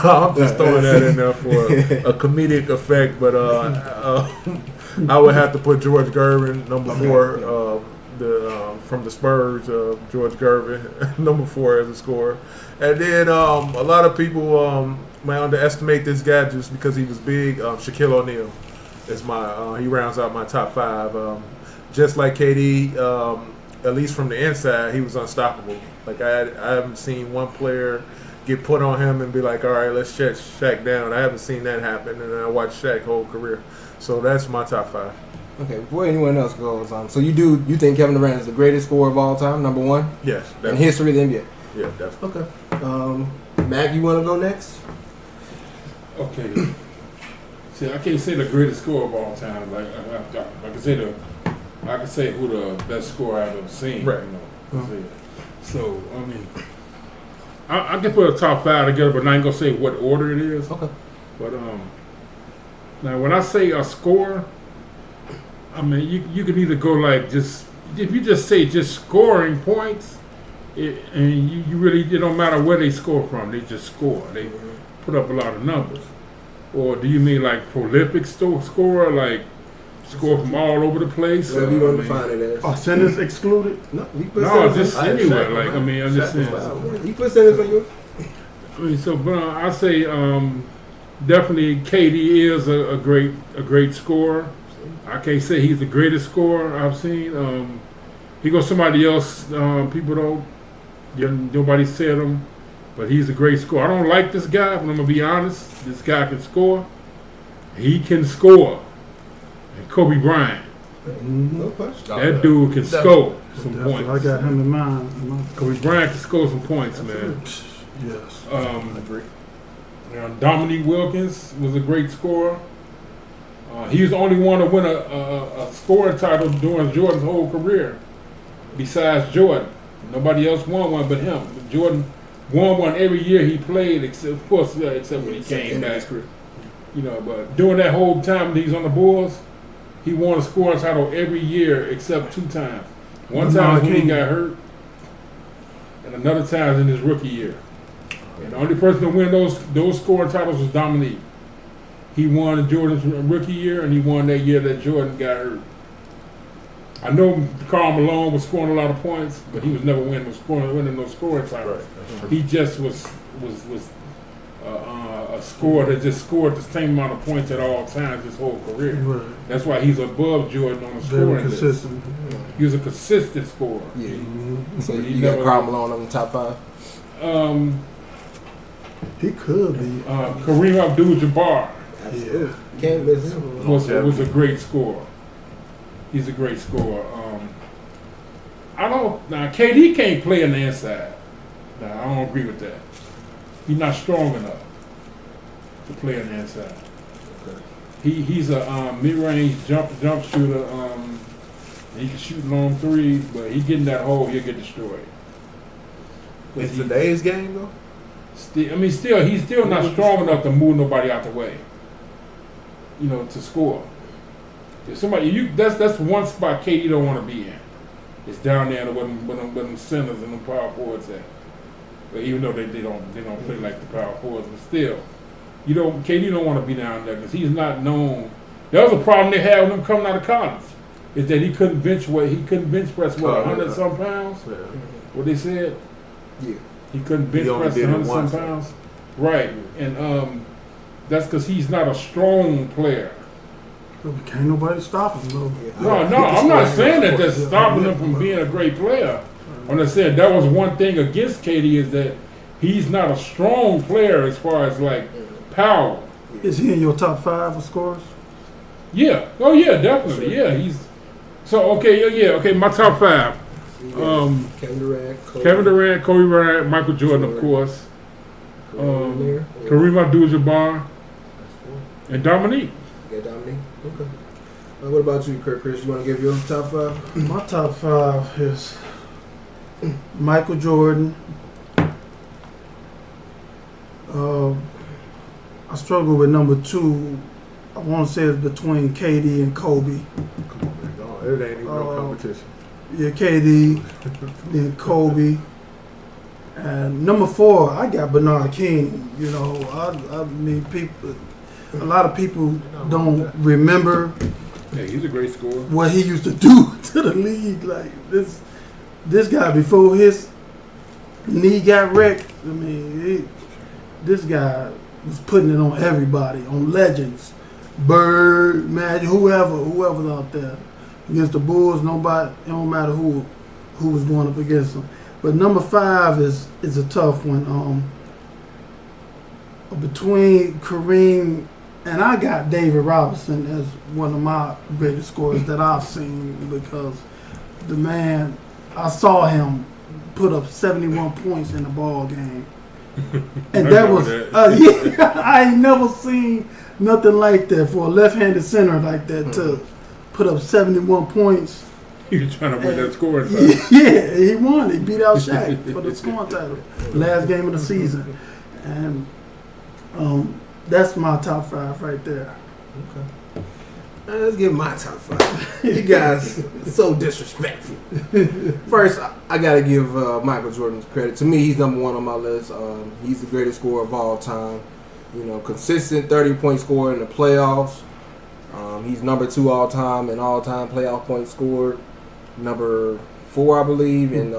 I'm just throwing that in there for a comedic effect, but I would have to put George Gervin number 4. From the Spurs, George Gervin, number 4 as a scorer. And then a lot of people might underestimate this guy just because he was big. Shaquille O'Neal is he rounds out my top 5. Just like KD, at least from the inside, he was unstoppable. Like I haven't seen one player get put on him and be like, all right, let's shut Shaq down. I haven't seen that happen, and I watched Shaq's whole career. So that's my top 5. Okay, before anyone else goes, so you think Kevin Durant is the greatest scorer of all time, number 1? Yes, definitely. In history of the NBA? Yeah, definitely. Okay. Mac, you want to go next? Okay. See, I can't say the greatest scorer of all time. Like I can say who the best scorer I've ever seen. Right. So I mean, I can put a top 5 together, but I ain't gonna say what order it is. Okay. But now when I say a scorer, I mean you can either go like just if you just say just scoring points, and you really it don't matter where they score from, they just score. They put up a lot of numbers. Or do you mean like prolific scorer, like score from all over the place? Whatever you want to define it as. Are centers excluded? No, he put No, centers just on- anywhere. Like I mean, I'm just saying. He put centers on yours. I mean, so but I say definitely KD is a great scorer. I can't say he's the greatest scorer I've seen. He goes somebody else. People don't. Nobody said him, but he's a great scorer. I don't like this guy, but I'm gonna be honest. This guy can score. He can score. And Kobe Bryant. No question. That dude can score some Definitely. points. I got him in mind. Kobe Bryant can score some points, man. Yes. I agree. Dominique Wilkins was a great scorer. He was the only one to win a scoring title during Jordan's whole career, besides Jordan. Nobody else won one but him. Jordan won one every year he played, except when he came back. But during that whole time that he's on the Bulls, he won a scoring title every year except 2 times. One time when he got hurt, and another time in his rookie year. And the only person to win those scoring titles was Dominique. He won Jordan's rookie year, and he won that year that Jordan got hurt. I know Karl Malone was scoring a lot of points, but he was never winning those scoring titles. Right. He just was a scorer that just scored the same amount of points at all times his whole career. Right. That's why he's above Jordan on the scoring list. He was a consistent scorer. Yeah. Mm-hmm. So you got Karl Malone on the top 5? He could be. Kareem Abdul-Jabbar. Yeah. Can't miss him. Was a great scorer. He's a great scorer. KD can't play on the inside. I don't agree with that. He's not strong enough to play on the inside. Okay. He's a mid-range jump shooter. He can shoot long threes, but he get in that hole, he'll get destroyed. In today's game, though? He's still not strong enough to move nobody out the way. To score. If somebody, that's one spot KD don't want to be in. It's down there where them centers and them power forwards at. But even though they don't play like the power forwards, but still, KD don't want to be down there because he's not known. That was a problem they had with him coming out of college. Is that he couldn't bench press 100 some pounds? Yeah. What they said? Yeah. He couldn't bench press 100 some pounds. Right, and that's because he's not a strong player. Can't nobody stop him, though. No, I'm not saying that that's stopping him from being a great player. I'm just saying that was one thing against KD is that he's not a strong player as far as like power. Is he in your top 5 of scorers? Yeah. Oh yeah, definitely. Yeah, he's so okay. Yeah. Okay, my top 5. Kevin Durant, Kobe Bryant, Michael Jordan, of course. Kareem Abdul-Jabbar, and Dominique. Yeah, Dominique. Okay. What about you, Chris? You want to give your top 5? My top 5 is Michael Jordan. I struggle with number 2. I want to say it's between KD and Kobe. It ain't even no competition. Yeah, KD, then Kobe. And number 4, I got Bernard King. You know, I mean, people. A lot of people don't remember. Yeah, he's a great scorer. What he used to do to the league, like this guy before his knee got wrecked. I mean, this guy was putting it on everybody, on legends, Bird, Magic, whoever's out there against the Bulls. Nobody, it don't matter who was going up against them. But number 5 is a tough one. Between Kareem and I got David Robinson as one of my greatest scorers that I've seen, because the man, I saw him put up 71 points in a ball game. And that was, I ain't never seen nothing like that for a left-handed center like that to put up 71 points. He was trying to win that scoring title. Yeah, he won. He beat out Shaq for the scoring title. Last game of the season. And that's my top 5 right there. Okay. Let's give my top 5. You guys so disrespectful. First, I gotta give Michael Jordan credit. To me, he's number 1 on my list. He's the greatest scorer of all time. You know, consistent 30-point scorer in the playoffs. He's number 2 all time in all-time playoff points scored. Number 4, I believe, in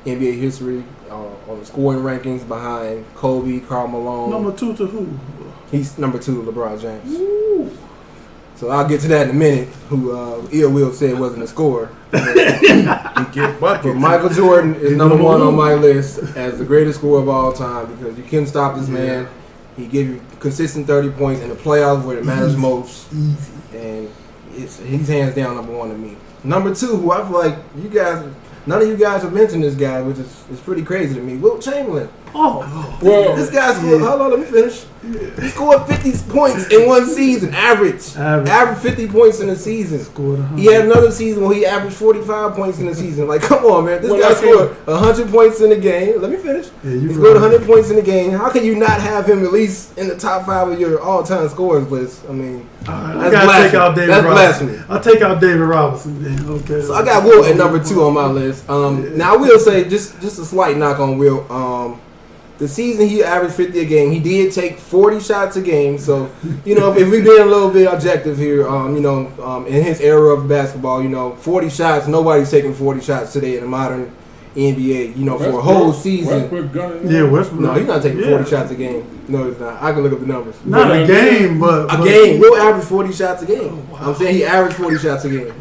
NBA history on the scoring rankings behind Kobe, Karl Malone. Number 2 to who? He's number 2, LeBron James. Ooh. So I'll get to that in a minute. Who Ill Will said wasn't a scorer. He get buckets. But Michael Jordan is number 1 on my list as the greatest scorer of all time, because you couldn't stop this man. He gave you consistent 30 points in the playoffs where it matters most. Easy. And he's hands down number 1 to me. Number 2, who I feel like none of you guys have mentioned this guy, which is pretty crazy to me. Wilt Chamberlain. Oh. Well, This guy scored, hold on, let me finish. He scored 50 points in one season, average 50 points in a season. He had another season where he averaged 45 points in a season. Like, come on, man. This guy scored 100 points in the game. Let me finish. He scored 100 points in the game. How can you not have him at least in the top 5 of your all-time scorers list? I mean, I gotta take out David Robinson. Blasphemy. I'll take out David Robinson then. Okay. So I got Wilt at number 2 on my list. Now I will say just a slight knock on Wilt. The season he averaged 50 a game, he did take 40 shots a game. So, you know, if we're being a little bit objective here, in his era of basketball, 40 shots, nobody's taking 40 shots today in the modern NBA, for a whole season. Westbrook. No, he's not taking 40 shots a game. No, he's not. I can look up the numbers. Not a game, but a game. Will average 40 shots a game. Oh, wow. I'm saying he averaged 40 shots a game.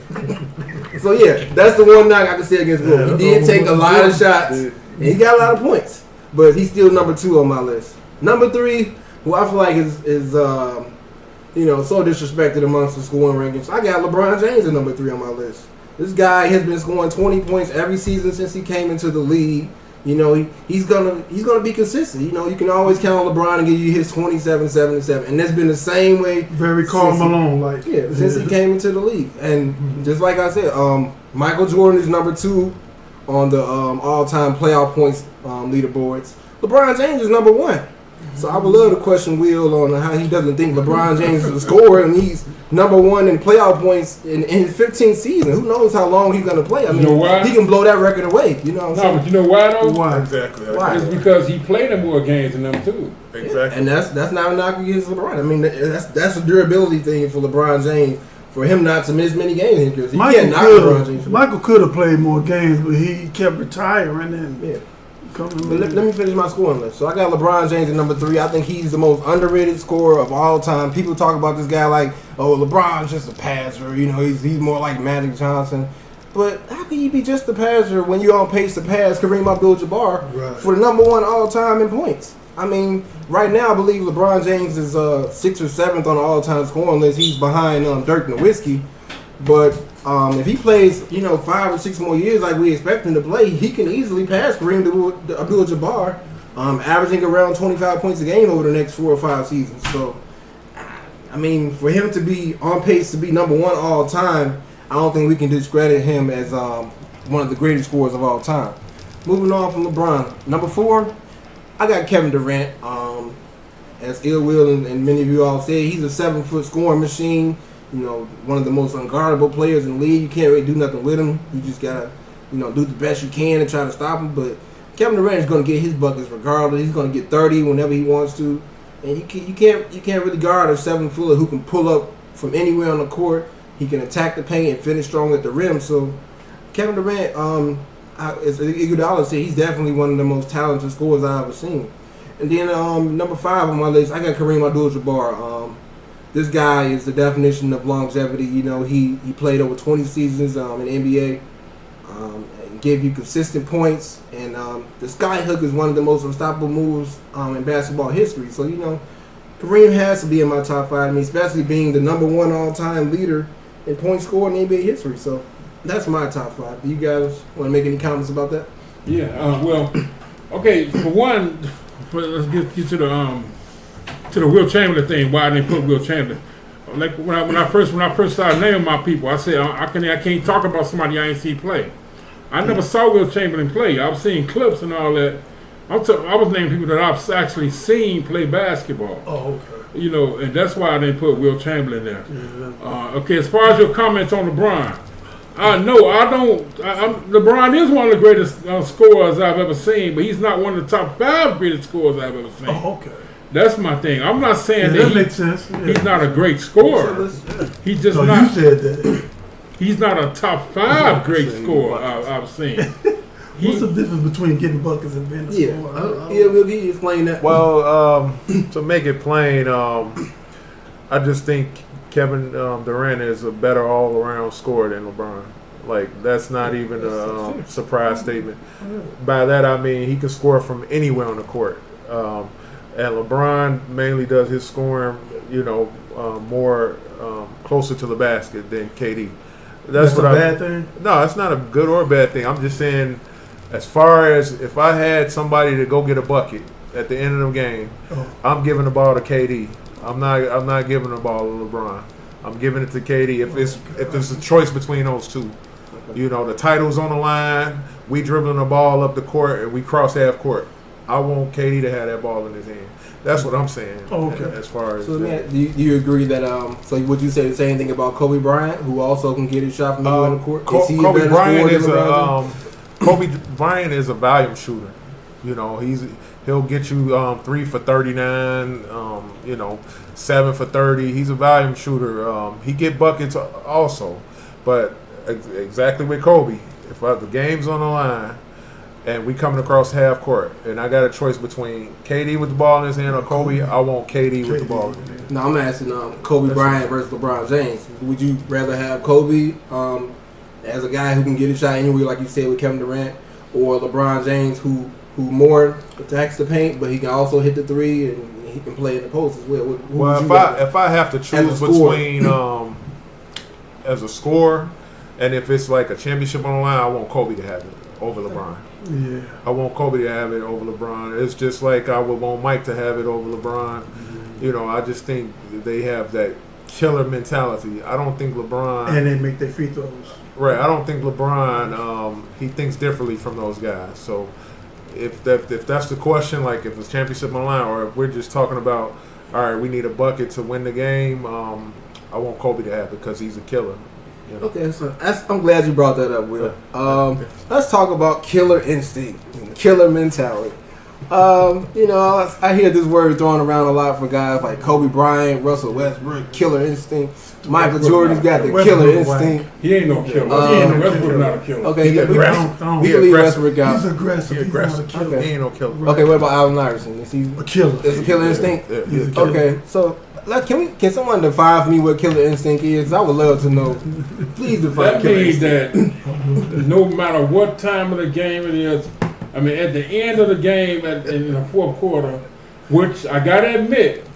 So, yeah, that's the one knock I can say against Will. He did take a lot of shots, and he got a lot of points. But he's still number 2 on my list. Number 3, who I feel like is so disrespected amongst the scoring rankings, I got LeBron James at number 3 on my list. This guy has been scoring 20 points every season since he came into the league. He's gonna be consistent. You can always count on LeBron and give you his 27, 7, and 7, and that's been the same way. Very Karl Malone, since he came into the league. And just like I said, Michael Jordan is number 2 on the all-time playoff points leaderboards. LeBron James is number 1. So I would love to question Will on how he doesn't think LeBron James is a scorer and he's number 1 in playoff points in his 15th season. Who knows how long he's going to play? I mean, he can blow that record away. You know what I'm saying? But you know why though? Why? Exactly. Why? It's because he played in more games than them too. Exactly. And that's not a knock against LeBron. I mean, that's a durability thing for LeBron James. For him not to miss many games, because Michael could have played more games, but he kept retiring and But let me finish my scoring list. So I got LeBron James at number 3. I think he's the most underrated scorer of all time. People talk about this guy like, oh, LeBron's just a passer. He's more like Magic Johnson. But how can you be just a passer when you're on pace to pass Kareem Abdul-Jabbar for the number 1 all time in points? I mean, right now I believe LeBron James is 6th or 7th on the all-time scoring list. He's behind Dirk Nowitzki. But if he plays, 5 or 6 more years like we expect him to play, he can easily pass Kareem Abdul-Jabbar, averaging around 25 points a game over the next 4 or 5 seasons. So, I mean, for him to be on pace to be number 1 all time, I don't think we can discredit him as one of the greatest scorers of all time. Moving on from LeBron, number 4, I got Kevin Durant. As Ill Will and many of you all say, he's a 7-foot scoring machine. One of the most unguardable players in the league. You can't really do nothing with him. You just gotta, do the best you can to try to stop him. But Kevin Durant is going to get his buckets regardless. He's going to get 30 whenever he wants to. And you can't really guard a 7-footer who can pull up from anywhere on the court. He can attack the paint and finish strong at the rim. So Kevin Durant, as Iguodala said, he's definitely one of the most talented scorers I've ever seen. And then number 5 on my list, I got Kareem Abdul-Jabbar. This guy is the definition of longevity. He played over 20 seasons in the NBA, and gave you consistent points. And the sky hook is one of the most unstoppable moves in basketball history. So, Kareem has to be in my top 5. I mean, especially being the number 1 all-time leader in points scored in NBA history. So that's my top 5. Do you guys want to make any comments about that? Yeah. Well, okay. For one, let's get to the Will Chamberlain thing. Why I didn't put Will Chamberlain? Like when I first started naming my people, I said I can't talk about somebody I ain't see play. I never saw Will Chamberlain play. I've seen clips and all that. I was naming people that I've actually seen play basketball. Oh, okay. And that's why I didn't put Will Chamberlain there. Okay, as far as your comments on LeBron, no, I don't. LeBron is one of the greatest scorers I've ever seen, but he's not one of the top 5 greatest scorers I've ever seen. Oh, okay. That's my thing. I'm not saying that makes sense. Yeah. He's not a great scorer. He's just so not. You said that. He's not a top 5 great scorer I've seen. What's the difference between getting buckets and being a scorer? Will he explain that? Well, to make it plain, I just think Kevin Durant is a better all-around scorer than LeBron. Like, that's not even a surprise statement. By that, I mean he can score from anywhere on the court. And LeBron mainly does his scoring, more closer to the basket than KD. That's a bad thing? No, it's not a good or a bad thing. I'm just saying, as far as if I had somebody to go get a bucket at the end of the game, I'm giving the ball to KD. I'm not giving the ball to LeBron. I'm giving it to KD if it's a choice between those two. The title's on the line. We dribbling the ball up the court and we cross half court. I want KD to have that ball in his hand. That's what I'm saying. Okay. As far as so, do you agree that? So, would you say the same thing about Kobe Bryant, who also can get his shot from anywhere on the court? Kobe Bryant is a volume shooter. He'll get you 3 for 39. 7 for 30. He's a volume shooter. He get buckets also, but exactly with Kobe, if the game's on the line and we coming across half court, and I got a choice between KD with the ball in his hand or Kobe, I want KD with the ball in his hand. No, I'm asking Kobe Bryant versus LeBron James. Would you rather have Kobe as a guy who can get a shot anywhere, like you said with Kevin Durant, or LeBron James who more attacks the paint, but he can also hit the 3 and he can play in the post as well? If I have to choose between as a scorer, and if it's like a championship on the line, I want Kobe to have it over LeBron. Yeah, I want Kobe to have it over LeBron. It's just like I would want Mike to have it over LeBron. Mm-hmm. I just think they have that killer mentality. I don't think LeBron, and they make their free throws. Right. I don't think LeBron. He thinks differently from those guys. So if that's the question, like if it's championship on the line, or if we're just talking about, all right, we need a bucket to win the game, I want Kobe to have it because he's a killer. Okay, so I'm glad you brought that up, Will. Let's talk about killer instinct and killer mentality. I hear this word thrown around a lot for guys like Kobe Bryant, Russell Westbrook, killer instinct. Michael Jordan's got the killer instinct. He ain't no killer. Westbrook's not a killer. Okay, we believe Westbrook out. He's aggressive. He's not a killer. He ain't no killer. Okay, what about Allen Iverson? Is he a killer? Is a killer instinct? Yeah. He's a killer. Okay, so can someone define for me what killer instinct is? I would love to know. Please define. That means that no matter what time of the game it is, I mean, at the end of the game, in the fourth quarter, which I gotta admit,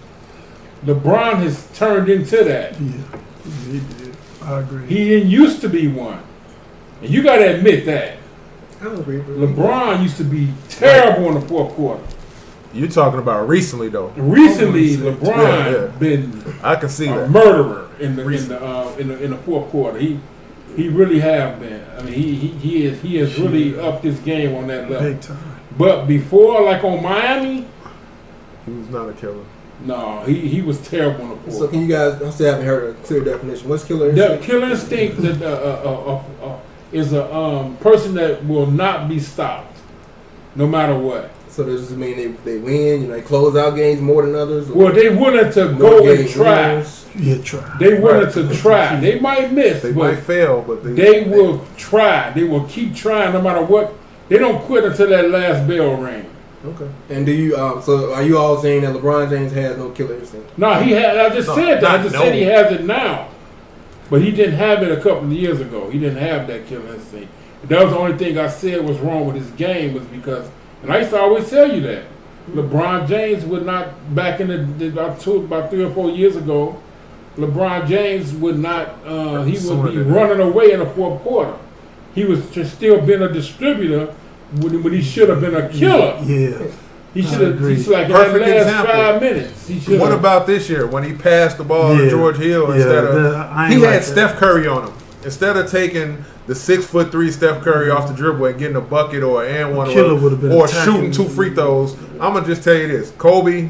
LeBron has turned into that. Yeah, he did. I agree. He didn't used to be one, and you gotta admit that. I don't agree. LeBron used to be terrible in the fourth quarter. You're talking about recently, though. Recently, LeBron been I can see a that. murderer in the fourth quarter. He really have been. I mean, he has really upped his game on that level. Big time. But before, like on Miami, He was not a killer. no, he was terrible in the fourth. So can you guys? I still haven't heard a clear definition. What's killer The instinct? killer instinct is a person that will not be stopped, no matter what. So does this mean they win? You know, they close out games more than others? Or Well, they willing to more go and game try. winners? Yeah, try. They willing to try. They might miss, They but might fail, but they will try. They will keep trying no matter what. They don't quit until that last bell ring. Okay. And do you? So are you all saying that LeBron James has no killer instinct? No, he had. I just No, said that. I just no. said he has it now, but he didn't have it a couple of years ago. He didn't have that killer instinct. That was the only thing I said was wrong with his game was because, and I used to always tell you that LeBron James would not back in about 3 or 4 years ago. LeBron James would not. He would be running away in the fourth quarter. He was just still being a distributor when he should have been a killer. Yeah. He should have. agree. He's like in Perfect that last example. 5 minutes. He should. What about this year when he passed the ball to George Hill instead of I ain't he like had that. Steph Curry on him instead of taking the 6'3" Steph Curry off the dribble and getting a bucket or an and one Killer would've been or attacking. shooting 2 free throws. I'm gonna just tell you this: Kobe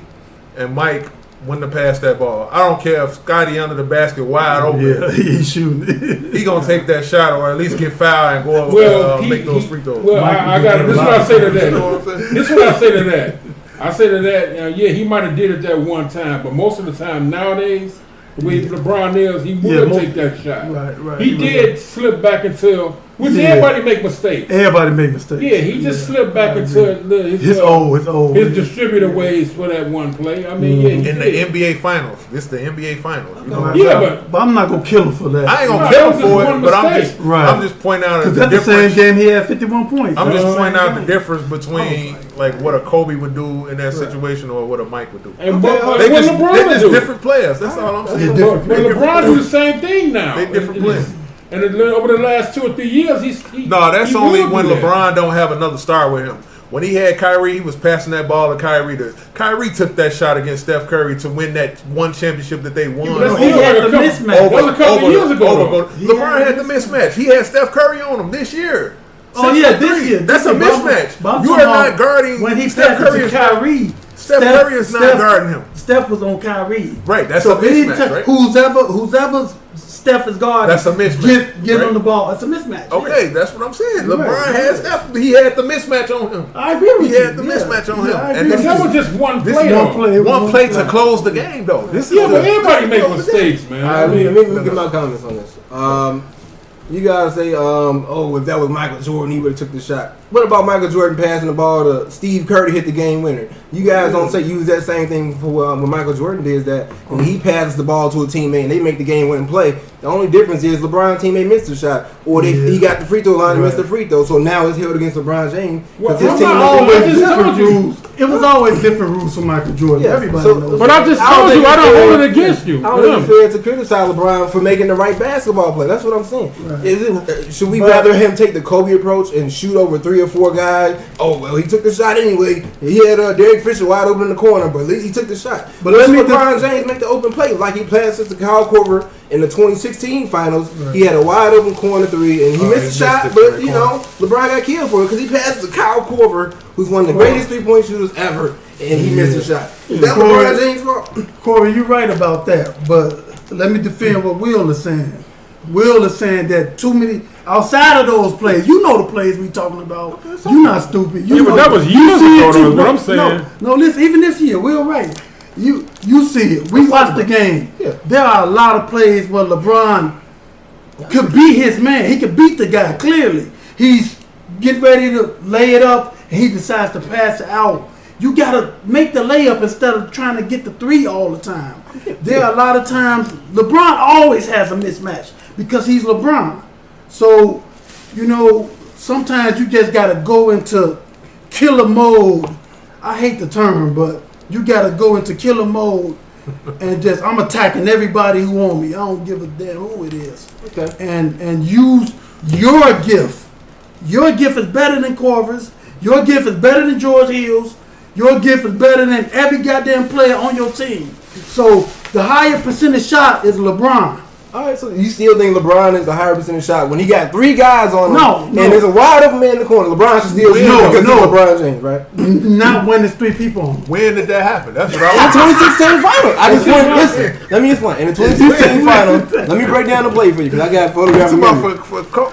and Mike wouldn't have passed that ball. I don't care if Scotty under the basket wide open. Yeah, he's shooting. He gonna take that shot or at least get fouled and go over Well, make those free throws. Well, I got it. This is what I say to that. You know what I'm saying? This is what I say to that. I say to that. Yeah, he might have did it that one time, but most of the time nowadays, the way LeBron is, he would take that shot. Right. He did slip back into which Yeah. everybody make mistakes. Everybody make mistakes. Yeah, he just slipped back into His old. his distributor ways for that one play. I mean, yeah, he In the did. NBA Finals, this is the NBA Finals. You know? Yeah, but I'm not gonna kill him for that. I ain't gonna No, kill that him was just for one it, but mistake. I'm just pointing out Because the that's the same difference. game he had 51 points. I'm just That's the pointing same out the game. difference between like what a Kobe would do in that situation or what a Mike would do. and They're what just, LeBron they're would just do. different players. That's all I'm saying. They're different But LeBron do the same thing now. They different players. And over the last 2 or 3 years, he No, that's he only will when do that. LeBron don't have another star with him. When he had Kyrie, he was passing that ball to Kyrie. Kyrie took that shot against Steph Curry to win that one championship that they won. But that's He still had like a the couple- mismatch. That was a couple years ago. LeBron had the mismatch. He had Steph Curry on him this year. Oh yeah, this year. That's a mismatch. But I'm You are talking not about guarding when he Steph passed Curry. it Is to not, Kyrie. Steph Curry is not guarding him. Steph was on Kyrie. Right, that's So a mismatch, anytime, right? whoever Steph is guarding, That's a mismatch, Get right? on the ball. That's a mismatch. Okay, yeah. that's what I'm saying. Right, LeBron right. had Steph. He had the mismatch on him. I agree with He you. had the mismatch on him. I And agree this with That you. was just one This play. is though. one play. One play to close the game, though. This is Yeah, but the- everybody this make is the mistakes, man. All right, let me get my comments on this. You guys say, oh, if that was Michael Jordan, he would have took the shot. What about Michael Jordan passing the ball to Steve Kerr to hit the game winner? You guys don't say use that same thing for what Michael Jordan did. Is that when he passes the ball to a teammate and they make the game winning play, the only difference is LeBron's teammate missed the shot, or he got the free throw line and missed the free throw. So now it's held against LeBron James Well, because his I'm not teammate. always missed the just shot. told you. rules. It was always different rules for Michael Jordan. Yeah, Everybody so- knows. But I just I don't told think you I it's don't fair. hold it against you. I don't think it's fair to criticize LeBron for making the right basketball play. That's what I'm saying. Right. Is it, should we rather him take the Kobe approach and shoot over 3 or 4 guys? Oh well, he took the shot anyway. He had Derek Fisher wide open in the corner, but at least he took the shot. But let LeBron James make the open play like he passed it to Kyle Korver in the 2016 finals. Right. He had a wide open corner 3 and he missed the shot, it but for you the know LeBron got killed for it because he passed to Kyle Korver, who's one of the greatest 3-point shooters ever, and he missed the shot. Is that Corey- LeBron James' fault? Corey, you're right about that, but let me defend what Will is saying. Will is saying that too many outside of those plays. You know the plays we talking about. You're not stupid. You Yeah, but know- that was you years see ago, it though, too. is what I'm saying. No, listen. Even this year, Will right. You see it. We watched the game. Yeah. There are a lot of plays where LeBron could beat his man. He could beat the guy clearly. He's getting ready to lay it up, and he decides to pass it out. You gotta make the layup instead of trying to get the 3 all the time. There are a lot of times LeBron always has a mismatch because he's LeBron. So, you know, sometimes you just gotta go into killer mode. I hate the term, but You got to go into killer mode and just, I'm attacking everybody who on me. I don't give a damn who it is. Okay. And use your gift. Your gift is better than Corver's. Your gift is better than George Hill's. Your gift is better than every goddamn player on your team. So the higher percentage shot is LeBron. All right, so you still think LeBron is the higher percentage shot when he got 3 guys on him? No. And there's a wide open man in the corner. LeBron should still shoot because he's LeBron James, right? Not when there's 3 people on him. When did that happen? That's what In I the want. 2016 finals. I just want listen. Let me explain. In the 2016 finals, let me break down the play for you because I got photographic memory.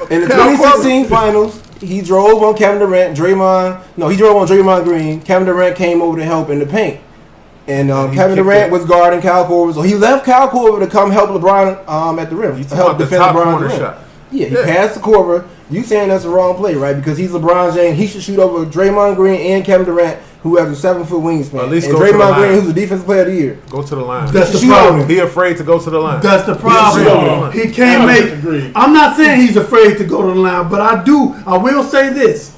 In the 2016 finals, he drove on Kevin Durant, he drove on Draymond Green. Kevin Durant came over to help in the paint. And Kevin Durant was guarding Kyle Korver, so he left Kyle Korver to come help LeBron at the rim. To help defend LeBron at the rim. Shot. Yeah, he passed to Korver. You saying that's the wrong play, right? Because he's LeBron James. He should shoot over Draymond Green and Kevin Durant, who has a 7-foot wingspan. At least and go to the Draymond line. Green, who's the defensive player of the year. Go to the line. That's the Shoot problem. over. He afraid to go to the line. That's the problem. He can't make. I'm not saying he's afraid to go to the line, but I will say this: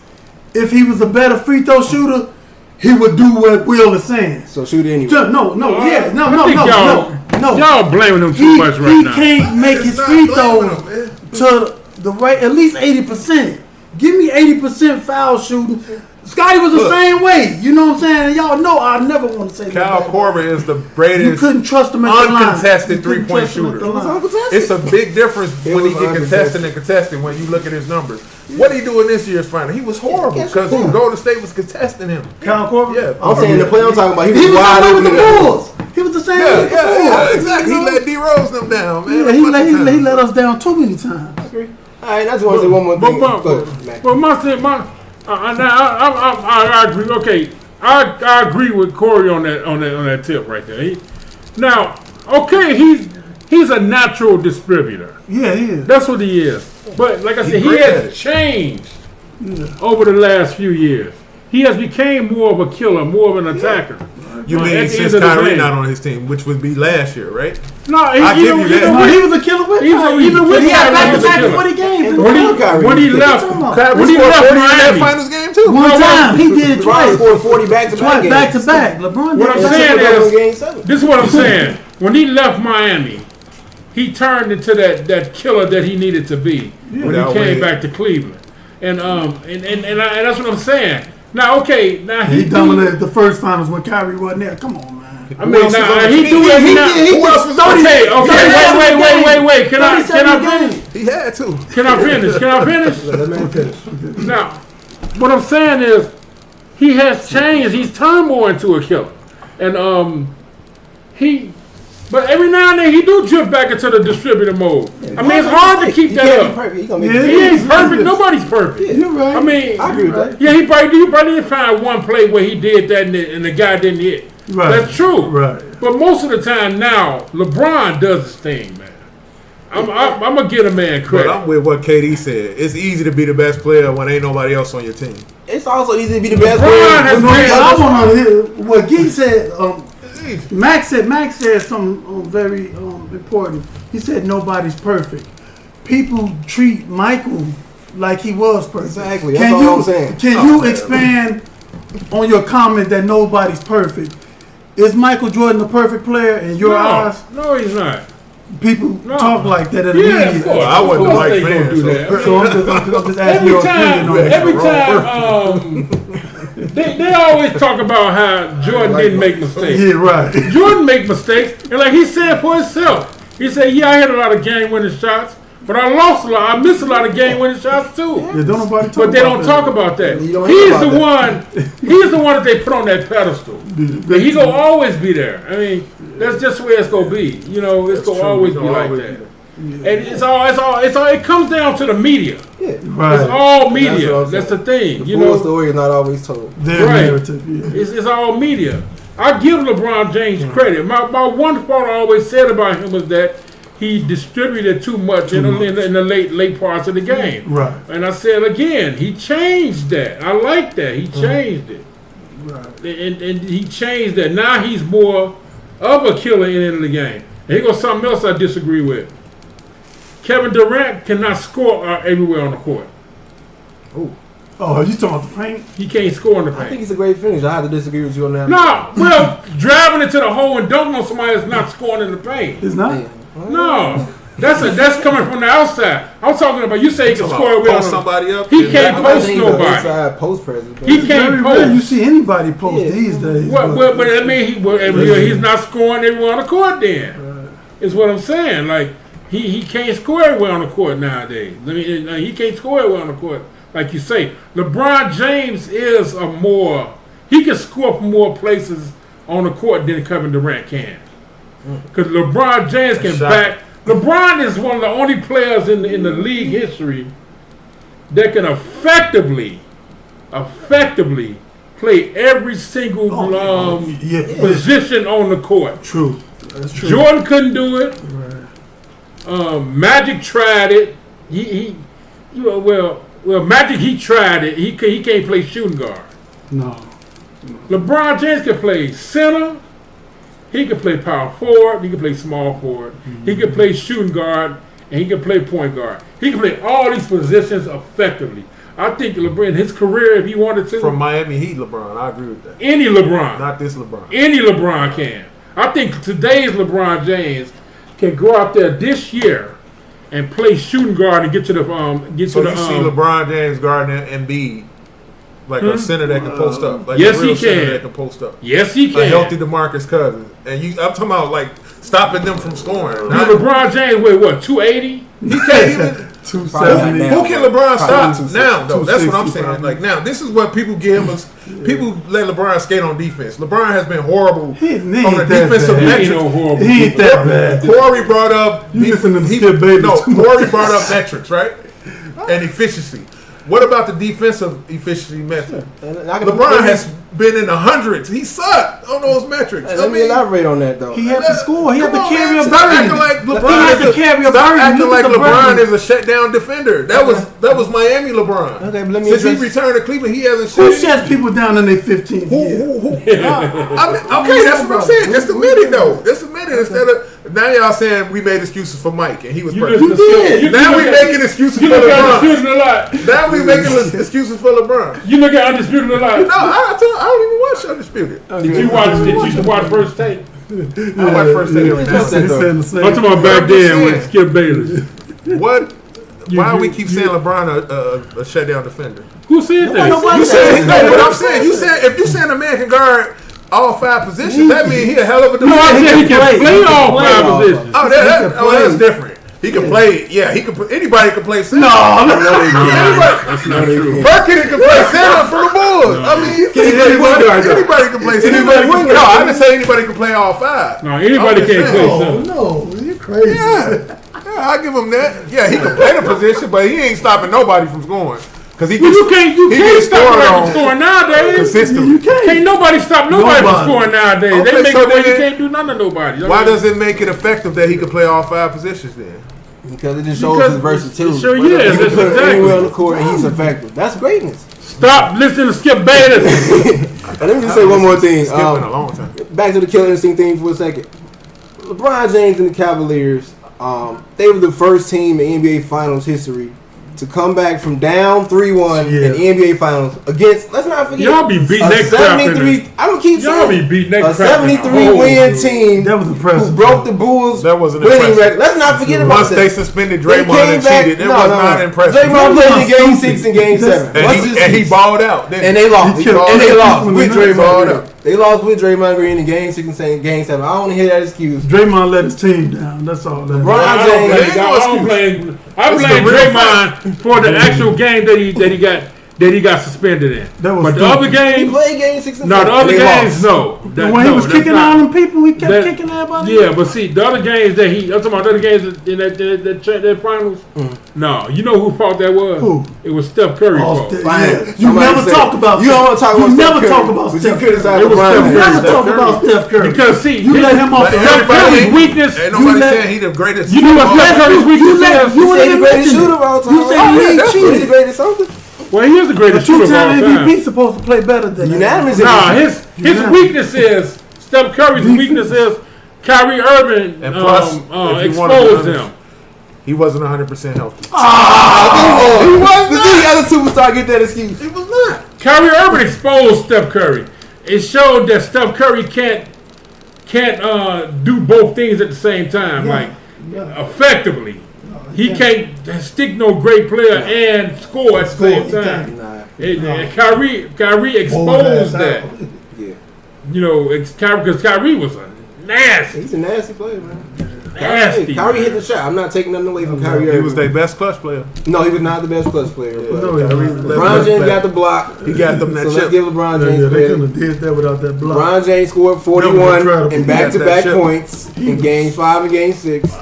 if he was a better free throw shooter, he would do what Will is saying. So shoot it anyway. No. Y'all blaming him too much right now. He can't make his free throws to the right, at least 80%. Give me 80% foul shooting. Scotty was the same way. You know what I'm saying? Y'all know I never want to say Kyle that. Korver is the You greatest couldn't trust him at the line. uncontested You couldn't three-point trust him at shooter. the line. It's a big difference It when he was get contested uncontested. and contested when you look at his numbers. What did he do in this year's final? He was horrible because Golden State was contesting him. Kyle Korver? Yeah. I'm saying the play I'm talking about, he He was was wide that way open. with the in the- Bulls. He was the same way with the Bulls. Yeah, exactly. He let D Rose them down, man. Yeah, he let us down too many times. All right, I just want to say one more thing. Go ahead, Mac. Well, I agree. Okay, I agree with Kori on that tip right there. He's a natural distributor. Yeah, he is. That's what he is. But like I said, he great at has it. changed over the last few years. He has become more of a killer, more of an attacker. You At mean the since end of the Kyrie game. not on his team, which would be last year, right? No, I give you that. No, he was a killer with Kyrie. even with He had Kyrie, he was a back-to-back killer. 40 games. When he left, Kyrie when he scored left 40 in that Miami, finals game too. One time. He did it LeBron twice. scored 40 back-to-back Twice, games. back-to-back. LeBron did What I'm it. saying is, Game 7. this is what I'm saying. When he left Miami, he turned into that killer that he needed to be when he Without came winning. back to Cleveland. And that's what I'm saying. Now, okay, He dominated the first finals when Kyrie wasn't there. Come on, man. I mean, else was on now the he team? do every now. He Who else was did on the 30. Okay, wait. Can I 37 finish? games. He had to. Can I finish? Let me finish. Now, what I'm saying is, he has changed. He's turned more into a killer, and but every now and then he do drift back into the distributor mode. I mean, it's hard to keep He that can't be up. perfect. He gonna make Yeah. He ain't perfect. Nobody's perfect. You're right. I mean, I agree with that. yeah, he probably didn't find one play where he did that and the guy didn't hit. Right. That's true. Right. But most of the time now, LeBron does his thing, man. I'm gonna get a man But credit. I'm with what KD said. It's easy to be the best player when ain't nobody else on your team. It's also easy to be the best LeBron player. has But been- I want to hear what Gee said. Max said something very important. He said nobody's perfect. People treat Michael like he was perfect. Exactly. That's all I'm saying. Can you expand on your comment that nobody's perfect? Is Michael Jordan a perfect player in your eyes? No, he's not. People No. talk like that in the Yeah, media. of course. I wasn't Of course like they gonna fans, do so- that. So I'm just asking your opinion on it. Every time, they always talk about how Jordan didn't make mistakes. Yeah, right. Jordan make mistakes, and like he said for himself, he said, "Yeah, I hit a lot of game-winning shots, but I lost a lot. I missed a lot of game-winning shots too." Yeah, don't nobody talk But they about don't that. talk about that. You don't hear He's about the that. one. He's the one that they put on that pedestal. And he gonna always be there. I mean, that's just the way it's gonna be. You know, it's gonna true. always It's be gonna like always that. be And it's all. It comes down to the media. Yeah. Right. It's all That's media. what I'm That's saying. the thing. The You full know, story is not always told. Their Right. narrative, yeah. it's all media. I give LeBron James credit. My one fault I always said about him was that he distributed too much in the late parts of the game. Right. And I said again, he changed that. I like that. He changed it. Right. And he changed that. Now he's more of a killer in the end of the game. And here goes something else I disagree with. Kevin Durant cannot score everywhere on the court. Oh, you talking about the paint? He can't score in the I think paint. he's a great finisher. I have to disagree with you on that. No, well, driving into the hole and dunking on somebody is not scoring in the paint. It's not. Yeah. No, that's coming from the outside. I'm talking about you say he can score well. Post somebody up. He can't I post think he's an nobody. inside post presence. He It's can't very rare you post. see anybody post Yeah. these days. Well, but I mean, he's not scoring everywhere on the court. Then is what I'm saying. Like he can't score everywhere on the court nowadays. I mean, he can't score everywhere on the court. Like you say, LeBron James is he can score from more places on the court than Kevin Durant can. Because LeBron James can back. LeBron is one of the only players in the league history that can effectively play every single position on the court. True. That's true. Jordan couldn't do it. Right. Magic tried it. Magic he tried it. He can't play shooting guard. No. LeBron James can play center. He can play power forward. He can play small forward. He can play shooting guard, and he can play point guard. He can play all these positions effectively. I think LeBron, his career, if he wanted to, From Miami Heat LeBron, I agree with that. any LeBron, Not this LeBron. any LeBron can. I think today's LeBron James can go out there this year and play shooting guard and get to the So you see LeBron James guarding Embiid like a center that can post up. Like Yes, a real he center can. that can post up. Yes, he A healthy can. DeMarcus Cousins. And I'm talking about like stopping them from scoring. Now, LeBron James weigh what, 280? He can't even. 270. Now. Who can LeBron stop 260, now, though? That's what I'm 260 saying. probably. Like, now, this is what people give us. People let LeBron skate on defense. LeBron has been horrible He on ain't the that defensive bad. He ain't metrics. no horrible. He ain't that bad. Corey brought up. You listen to the Skip Bayless No, too much. Corey brought up metrics, right? And efficiency. What about the defensive efficiency method? LeBron has been in the hundreds. He sucked on those metrics. Let me elaborate on that though. He had to score. He had to Come on, carry man. a Stop burden. acting like He LeBron had to is carry a Stop burden. acting Look like at the LeBron burden. is a shutdown defender. That was Miami LeBron. Okay, but let me Since he address- returned to Cleveland, he hasn't Who shut. shuts people down in their 15th year? I mean, okay, that's what I'm saying. Just admit it, though. Just admit it. Instead of now, y'all saying we made excuses for Mike and he was perfect. You did. Now we making excuses for You look at LeBron. Undisputed a lot. Now we making excuses for LeBron. You look at Undisputed a lot. No, I don't even watch Undisputed. Did you watch First Take? I watch first thing every now He and said the same. I'm talking about back then with Skip Bayless. then. What? Why do we keep saying LeBron a shutdown defender? Who said that? You said no. What I'm saying, you said if you saying a man can guard all five positions, that means he a hell of a No, I defender. said he can play all play five all positions. Oh, that's different. He can play. Yeah, he can. Anybody can play center. That's not true. Burkett can play center for the Bulls. I mean, anybody can play center. No, I didn't say anybody can play all five. No, anybody can't play Oh, center. no, you're crazy. Yeah, I give him that. Yeah, he can play the position, but he ain't stopping nobody from scoring because he Well, gets. you he can't gets stop scored nobody on from scoring nowadays. consistently. You can't. Can't nobody stop nobody from Nobody. scoring nowadays. Okay, They make so it where you then- can't do none of nobody. Why does it make it effective that he can play all five positions then? Because it just shows Because his versatility. it sure is. You That's can put him anywhere on exactly. the court and he's effective. That's greatness. Stop listening to Skip Bayless. And let me just say one more thing. Skip in a long time. Back to the killer instinct thing for a second. LeBron James and the Cavaliers, they were the first team in NBA Finals history to come back from down 3-1 in the NBA Finals against, let's not forget, Y'all be beating a that crap in 73. the- I'm gonna keep Y'all be saying beating that a crap in the 73 whole win group. team That was impressive. who broke the Bulls That wasn't winning impressive. record. Let's not forget about Once that. they suspended They Draymond came and back. cheated, it was not impressive. Draymond played in Game Stupid. 6 and Game 7. What's his And he excuse? balled out. didn't And he? they lost. He killed And they all lost the with people in the Draymond night. Green. They lost with Draymond Green in Game 6 and saying Game 7. I don't want to hear that excuse. Draymond let his team down. That's all. That LeBron I James. don't blame. I It's blame the real Draymond for the actual game that he got suspended in. That was But the stupid. other He games, played Game 6 and no, 7. the other They games, lost. no. And when he was that's kicking not- all them people, he kept that- kicking everybody. Yeah, but see, the other games that I'm talking about the other games in that finals. No, you know who fault that was? Who? It was Steph Curry's Oh, fault. Steph- Fine. yeah. You Somebody never said- talk about. You don't want to talk about You Steph never Curry, talk about but you Steph criticize It was LeBron Steph James. You never Steph talk Curry. about Steph Curry. Because see, you let him off But the Steph hook. everybody Curry's ain't- weakness. Ain't nobody let- saying he the greatest. You know what Steph Curry's weakness is? You He said wouldn't the even greatest mention shooter it. of all time. You said he ain't He's the cheated. greatest something. Well, he is the A greatest shooter of all two-time time. MVP supposed to play better than Unanimous. that. Nah, his Yeah. weakness is Steph Curry's weakness is Kyrie Irving And plus, if you wanna be exposed honest, him. He wasn't 100% healthy. He was. Does any other superstar get that excuse? He was not. Kyrie Irving exposed Steph Curry. It showed that Steph Curry can't do both things at the same time, effectively. He can't stick no great player and score at the same time. Kyrie exposed that. Yeah. You know, because Kyrie was a nasty. He's a nasty player, man. Nasty. Kyrie hit the shot. I'm not taking nothing away from Kyrie Irving. He was their best clutch player. No, he was not the best clutch player. But LeBron LeBron James got the block. He got them that so chip. let's give LeBron James They credit. couldn't have did that without that block. LeBron James scored 41 in back-to-back chip. points in Game 5 and Game 6.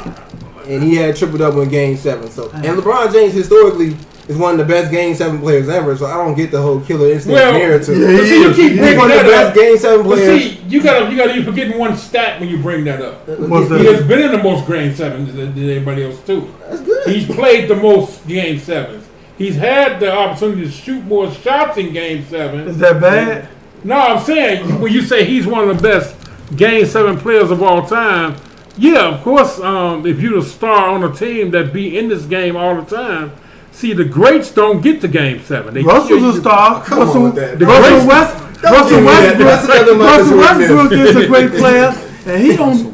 And he had triple-double in Game 7. So, and LeBron James historically is one of the best Game 7 players ever. So I don't get the whole killer instinct narrative. But see, you keep He's bringing one of the that best up. Game 7 But players. see, you gotta forgetting one stat when you bring that up. What's He that? has been in the most Game 7s than anybody else too. That's good. He's played the most Game 7s. He's had the opportunity to shoot more shots in Game 7. Is that bad? No, I'm saying when you say he's one of the best Game 7 players of all time, yeah, of course. If you're the star on a team that be in this game all the time, see the greats don't get to Game 7. They Russell's a star. Russell with that. Russell Westbrook is a great player, and he don't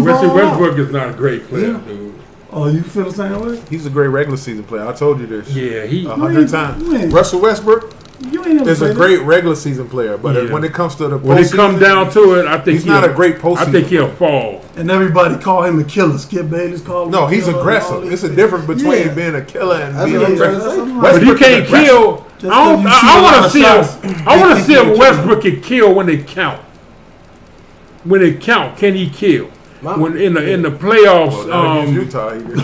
Russell ball out. Westbrook is not a great player, dude. Oh, you feel the same way? He's a great regular season player. I told you this. Yeah, he. 100 times. you ain't- Russell Westbrook You ain't never is a said great regular season player, but Yeah. when it comes to the When it comes postseason, down to it, I think he's not a great postseason. I think he'll fall. that. And everybody call him a killer. Skip Bayless called him No, a he's killer and all aggressive. this. It's a difference between Yeah. being a killer and That's being what I'm aggressive. trying to say. But you Westbrook is can't aggressive. kill. Just I because you shoot a lot want to of see shots, him. I want to see he if can Westbrook can kill when they count. When they count, can he kill? When in the playoffs, Well, against Utah, he did.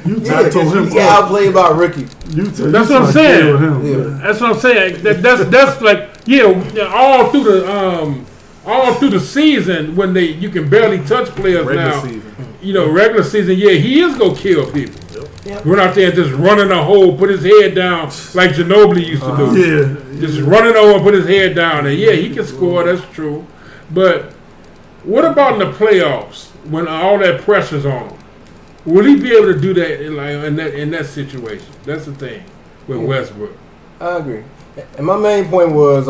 Utah told him. He got outplayed by Ricky. That's what I'm saying. Yeah. That's what I'm saying. That's like all through the season when you can barely touch players Regular now. season. Regular season, he is gonna kill people. Yep. Run out there and just run in a hole, put his head down like Ginobili used to do. Yeah. Just running over, put his head down, and he can score. That's true. But what about in the playoffs when all that pressure's on him? Will he be able to do that in that situation? That's the thing with Westbrook. I agree. And my main point was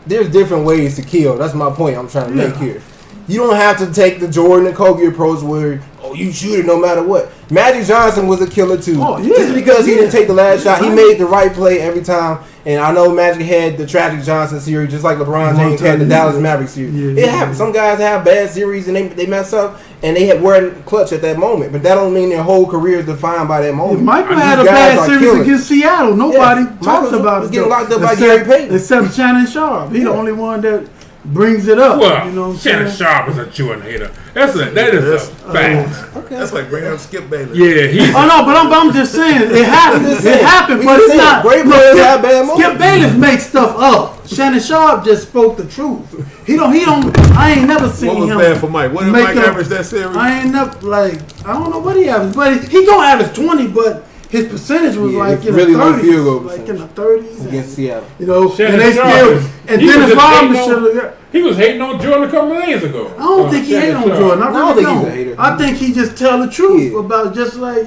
there's different ways to kill. That's my point I'm trying to make here. You don't have to take the Jordan and Kobe approach where, you shoot it no matter what. Magic Johnson was a killer too. Oh, yeah. Just because he didn't take the last shot, he made the right play every time. And I know Magic had the tragic Johnson series just like LeBron James had the Dallas Mavericks series. Yeah, it happens. Some guys have bad series and they mess up and they weren't clutch at that moment. But that don't mean their whole career is defined by that moment. Michael These had a guys bad are series killers. against Seattle. Nobody Yeah. talks Michael about was it. getting though. locked up by Gary Payton. Except Shannon Sharp. He the only one that brings it up. Well, you know what I'm Shannon saying? Sharp is a Jordan hater. That is a fact. That's like bringing up Skip Bayless. Yeah, he. Oh no, but I'm just saying it happened. just It saying. happened, We but just it's saying. not. Great look, players Skip- have bad moments. Skip Bayless makes stuff up. Shannon Sharp just spoke the truth. He don't. I ain't never seen What was him. bad for Mike? What did make Mike up- average that series? I ain't never I don't know what he averaged, but he gonna average 20. But his percentage was like it's in really the low 30s, field goal like in percentage the 30s. against Seattle. You know, Shannon and they Sharp still. is- And he was Dennis just Rodman hating on- should have. He was hating on Jordan a couple of days ago. I don't think he Shannon hate on Sharp. Jordan. I I don't really think don't. he's a hater. I think he just tell the truth Yeah. about just like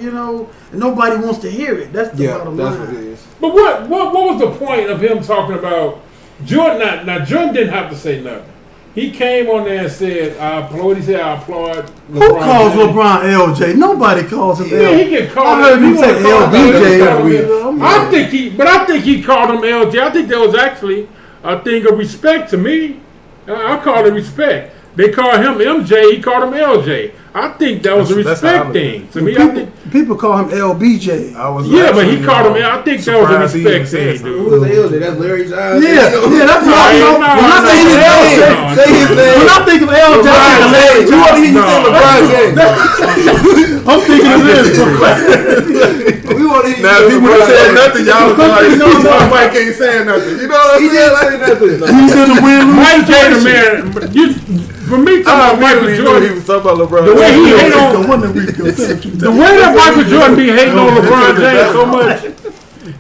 nobody wants to hear it. That's the Yeah, bottom that's line. what it is. But what was the point of him talking about Jordan? Now Jordan didn't have to say nothing. He came on there and said, "I applaud." He said, "I applaud." Who calls James." LeBron LJ? Nobody calls him Yeah, LJ. he can call I heard him say LBJ. I think he called him LJ. I think that was actually a thing of respect to me. I call it respect. They call him MJ. He called him LJ. I think that was a That's how I respect look thing to me. I think, People call him LBJ. I was yeah, but he actually, called him. I think that was a surprised he even respect said thing, something. Who dude. was the LJ? That's Larry Johnson. Yeah, that's what I know. No, When I no, think no, of no, LJ, no. Say his name. when I think of LJ, LeBron I think James. of You want to hear you No. say LeBron James? I'm thinking of this. We want to hear you Now, if he say would have LeBron said James. nothing, y'all would be like, Mike ain't saying nothing. You know what He I'm did saying? say nothing. He's in the win-lose Mike Gator, situation. man. For me, talking about Michael He Jordan, was talking about LeBron. the way he James. hate on, The one that we can finish. the way that Michael Jordan be hating on LeBron James so much,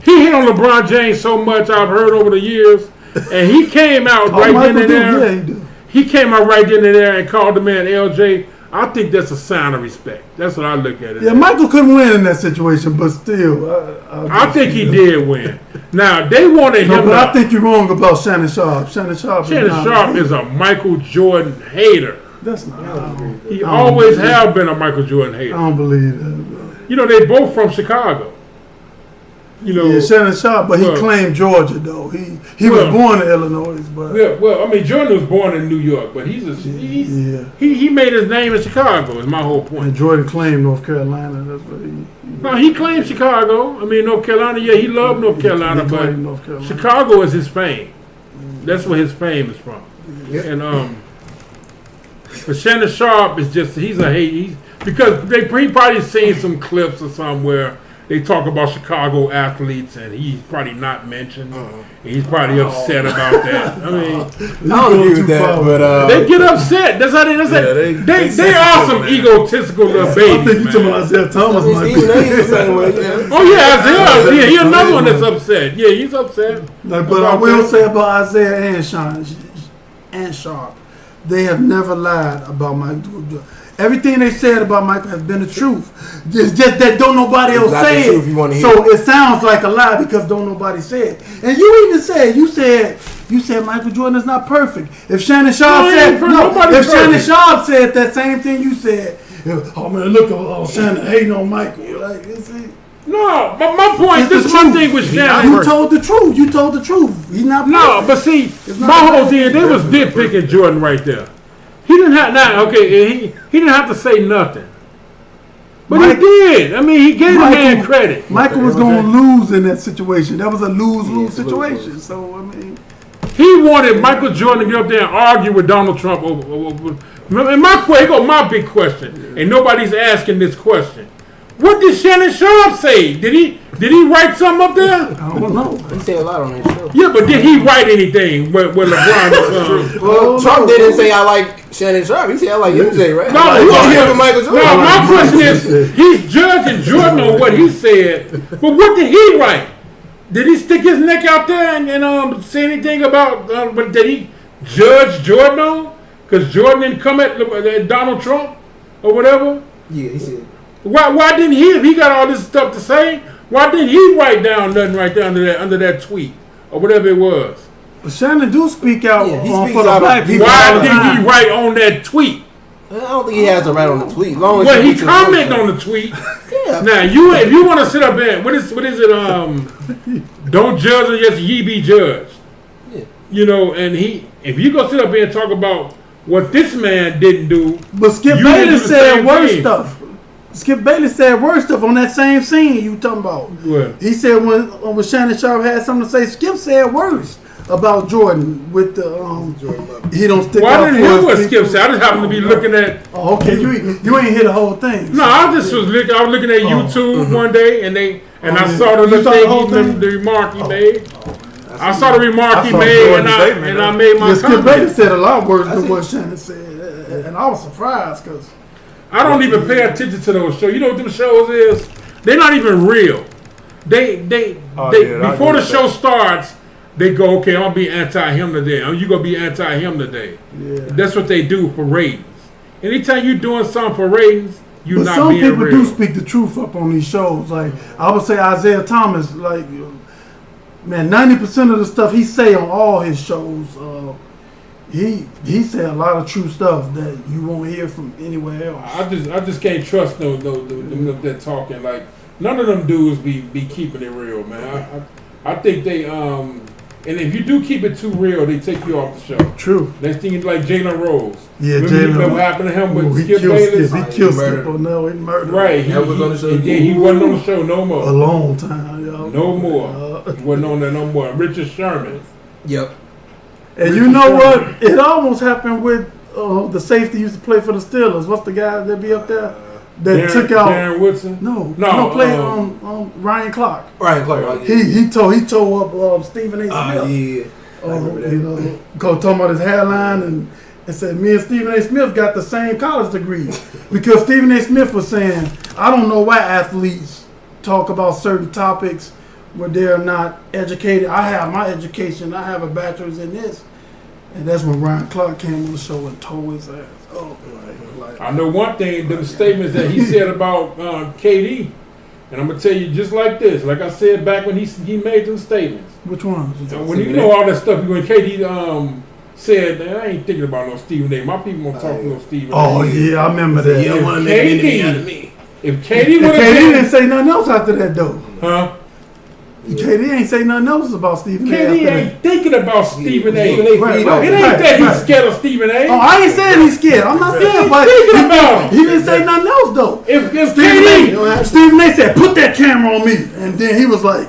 he hate on LeBron James so much. I've heard over the years, and he came out right then and there. Yeah, he do. He came out right then and there and called the man LJ. I think that's a sign of respect. That's what I look at it. Yeah, as. Michael couldn't win in that situation, but still, I think he did win. Now they wanted him. But I think you're wrong about Shannon Sharp. Shannon Sharp is a Michael Jordan hater. That's not. He always have been a Michael Jordan hater. I don't believe that, bro. You know, they both from Chicago. You know, yeah, Shannon Sharp, but he claimed Georgia though. He was born in Illinois, but I mean, Jordan was born in New York, but he made his name in Chicago. Is my whole point. And Jordan claimed North Carolina. That's what No, he claimed Chicago. I mean, North Carolina. Yeah, he loved North Carolina, but North Carolina. Chicago is his fame. That's where his fame is from. Yep. And but Shannon Sharp is just he's a hate. Because he probably seen some clips or somewhere. They talk about Chicago athletes, and he's probably not mentioned. He's probably upset about that. I mean, I don't agree with that, but they get upset. That's how they. They are some egotistical little babies. I think you're talking about Isaiah Thomas. Oh yeah, Isaiah. Yeah, he's another one that's upset. Yeah, he's upset. But I will say about Isaiah and Sharp, they have never lied about Michael. Everything they said about Michael has been the truth. It's just that don't nobody else say it. So it sounds like a lie because don't nobody say it. And you even said you said Michael Jordan is not perfect. If Shannon Sharp Shannon Sharp said that same thing you said, oh man, look at Shannon hating on Michael. Like, no, but my point, this is my thing with Shannon. You told the truth. You told the truth. He's not perfect. No, but see, my whole thing, they was nitpicking Jordan right there. He didn't have he didn't have to say nothing, but he did. I mean, he gave the man credit. Michael was going to lose in that situation. That was a lose-lose situation. So I mean, he wanted Michael Jordan to get up there and argue with Donald Trump over. And my big question, and nobody's asking this question. What did Shannon Sharp say? Did he write something up there? I don't know. He said a lot on his show. Yeah, but did he write anything with LeBron was Well, Trump didn't say I like Shannon Sharp. He said I like MJ, right? No, you want to hear from Michael Jordan? No, my question is, he's judging Jordan on what he said, but what did he write? Did he stick his neck out there and say anything about? But did he judge Jordan on? Because Jordan didn't come at Donald Trump or whatever. Yeah, he said. Why didn't he? If he got all this stuff to say, why didn't he write down nothing right there under that tweet or whatever it was? But Shannon do speak out for the black people. Why didn't he write on that tweet? I don't think he has to write on the tweet. He commented on the tweet. Yeah. Now if you want to sit up there, what is it? Don't judge unless ye be judged. Yeah. You know, and if you go sit up here and talk about what this man didn't do, but Skip Bayless said worse stuff. Skip Bayless said worse stuff on that same scene you talking about. What? He said when Shannon Sharp had something to say, Skip said worse about Jordan with the he don't stick out. Why didn't hear what Skip said? I just happened to be looking at. Oh, okay, you ain't hear the whole thing. No, I was looking at YouTube one day and I saw the little thing, the remark he made. I saw the remark he made and I made my comment. Skip Bayless said a lot worse than what Shannon said, and I was surprised because. I don't even pay attention to those shows. You know what them shows is? They're not even real. They before the show starts, they go, okay, I'm gonna be anti-him today. You gonna be anti-him today. Yeah. That's what they do for ratings. Anytime you're doing something for ratings, you're not being real. Some people do speak the truth up on these shows. Like I would say Isaiah Thomas, like man, 90% of the stuff he say on all his shows, He said a lot of true stuff that you won't hear from anywhere else. I just can't trust them up there talking. Like none of them dudes be keeping it real, man. I think they and if you do keep it too real, they take you off the show. True. Next thing is like Jalen Rose. Yeah, Jalen. What happened to him with Skip Bayless? He killed Skip. Oh no, he murdered. Right. He was on the show. He wasn't on the show no more. A long time, y'all. No more. He wasn't on there no more. Richard Sherman. Yep. And you know what? It almost happened with the safety used to play for the Steelers. What's the guy that be up there that took out Darren Woodson? No, played Ryan Clark. Ryan Clark. He tore up Stephen A. Smith. Yeah. Talking about his hairline and said me and Stephen A. Smith got the same college degree because Stephen A. Smith was saying I don't know why athletes talk about certain topics where they're not educated. I have my education. I have a bachelor's in this. And that's when Ryan Clark came on the show and tore his ass. Oh, like I know one thing, the statements that he said about KD, and I'm going to tell you just like this. Like I said back when he made them statements. Which one? So when you know all that stuff, when KD said, I ain't thinking about no Stephen A. My people won't talk to no Stephen A. Oh, yeah, I remember that. You don't want to make an enemy out of me. If KD would have didn't say nothing else after that, though. Huh? KD ain't say nothing else about Stephen A. KD ain't thinking about Stephen A. Stephen A. Right, It ain't that he's scared of Stephen A. Oh, I ain't saying he's scared. I'm not saying, but thinking about him. he didn't say nothing else, though. If Stephen A. said, put that camera on me. And then he was like,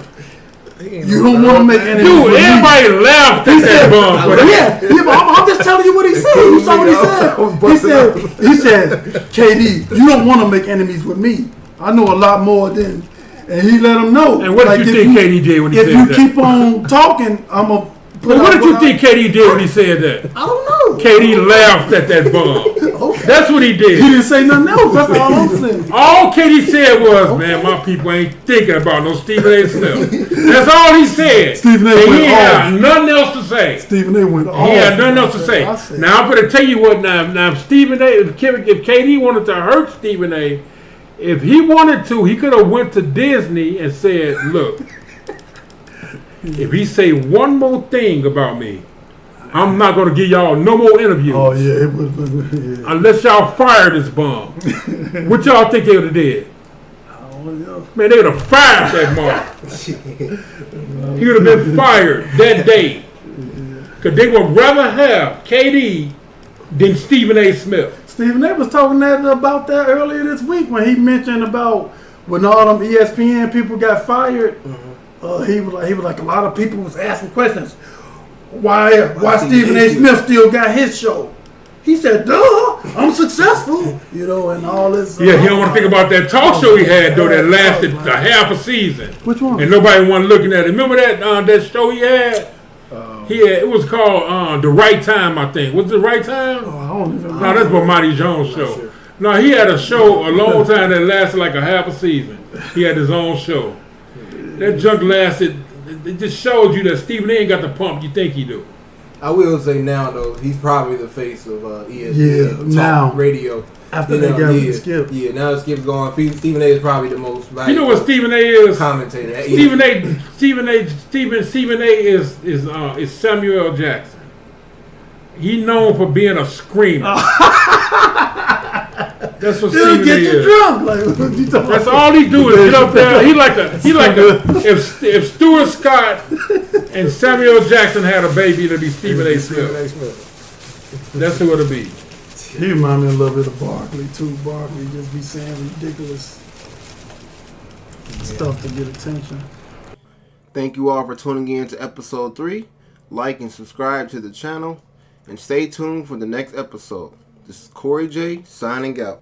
you don't want to make enemies dude, with everybody me. laughed at that bum. Yeah, but I'm just telling you what he said. You saw what he said. He said, KD, you don't want to make enemies with me. I know a lot more than, and he let him know. And what did you think KD did when he said that? If you keep on talking, I'm going to put what did you think KD did when he said that? I don't know. KD laughed at that bum. Okay. That's what he did. He didn't say nothing else. That's all I'm saying. All KD said was, man, my people ain't thinking about no Stephen A. stuff. That's all he said. Stephen A. And went he off. had nothing else to say. Stephen A. went off. He had nothing else to say. Now I'm going to tell you what. Now if Stephen A. If KD wanted to hurt Stephen A. If he wanted to, he could have went to Disney and said, look, if he say one more thing about me, I'm not going to give y'all no more interviews. Oh, yeah. It was, yeah. Unless y'all fire this bum. What y'all think they would have did? Man, they would have fired that mom. He would have been fired that day. Because they would rather have KD than Stephen A. Smith. Stephen A. was talking about that earlier this week when he mentioned about when all them ESPN people got fired. He was like a lot of people was asking questions. Why Stephen A. Smith still got his show? He said, "Duh, I'm successful," and all this. Yeah, he don't want to think about that talk show he had though that lasted a half a season. Which one? And nobody wasn't looking at it. Remember that show he had? It was called The Right Time, I think. Was it The Right Time? Oh, I don't even know. No, that's Bomani Jones' show. Sure. No, he had a show a long time that lasted like a half a season. He had his own show. That junk lasted. It just shows you that Stephen A. ain't got the pump you think he do. I will say now though, he's probably the face of ESPN. Yeah, now radio. After they got Skip. Yeah, now Skip's gone. Stephen A. is probably the most valuable. You know what Stephen A. is? Commentator. Stephen A. is Samuel L. Jackson. He known for being a screamer. That's what Stephen A. get you is. drunk. Like, what you talking That's about? all he do is get up there. He like if Stuart Scott and Samuel Jackson had a baby, it'd be Stephen A. Smith. That's who it'll be. He remind me a little bit of Barkley too. Barkley just be saying ridiculous stuff to get attention. Thank you all for tuning in to episode 3. Like and subscribe to the channel, and stay tuned for the next episode. This is Kori J signing out.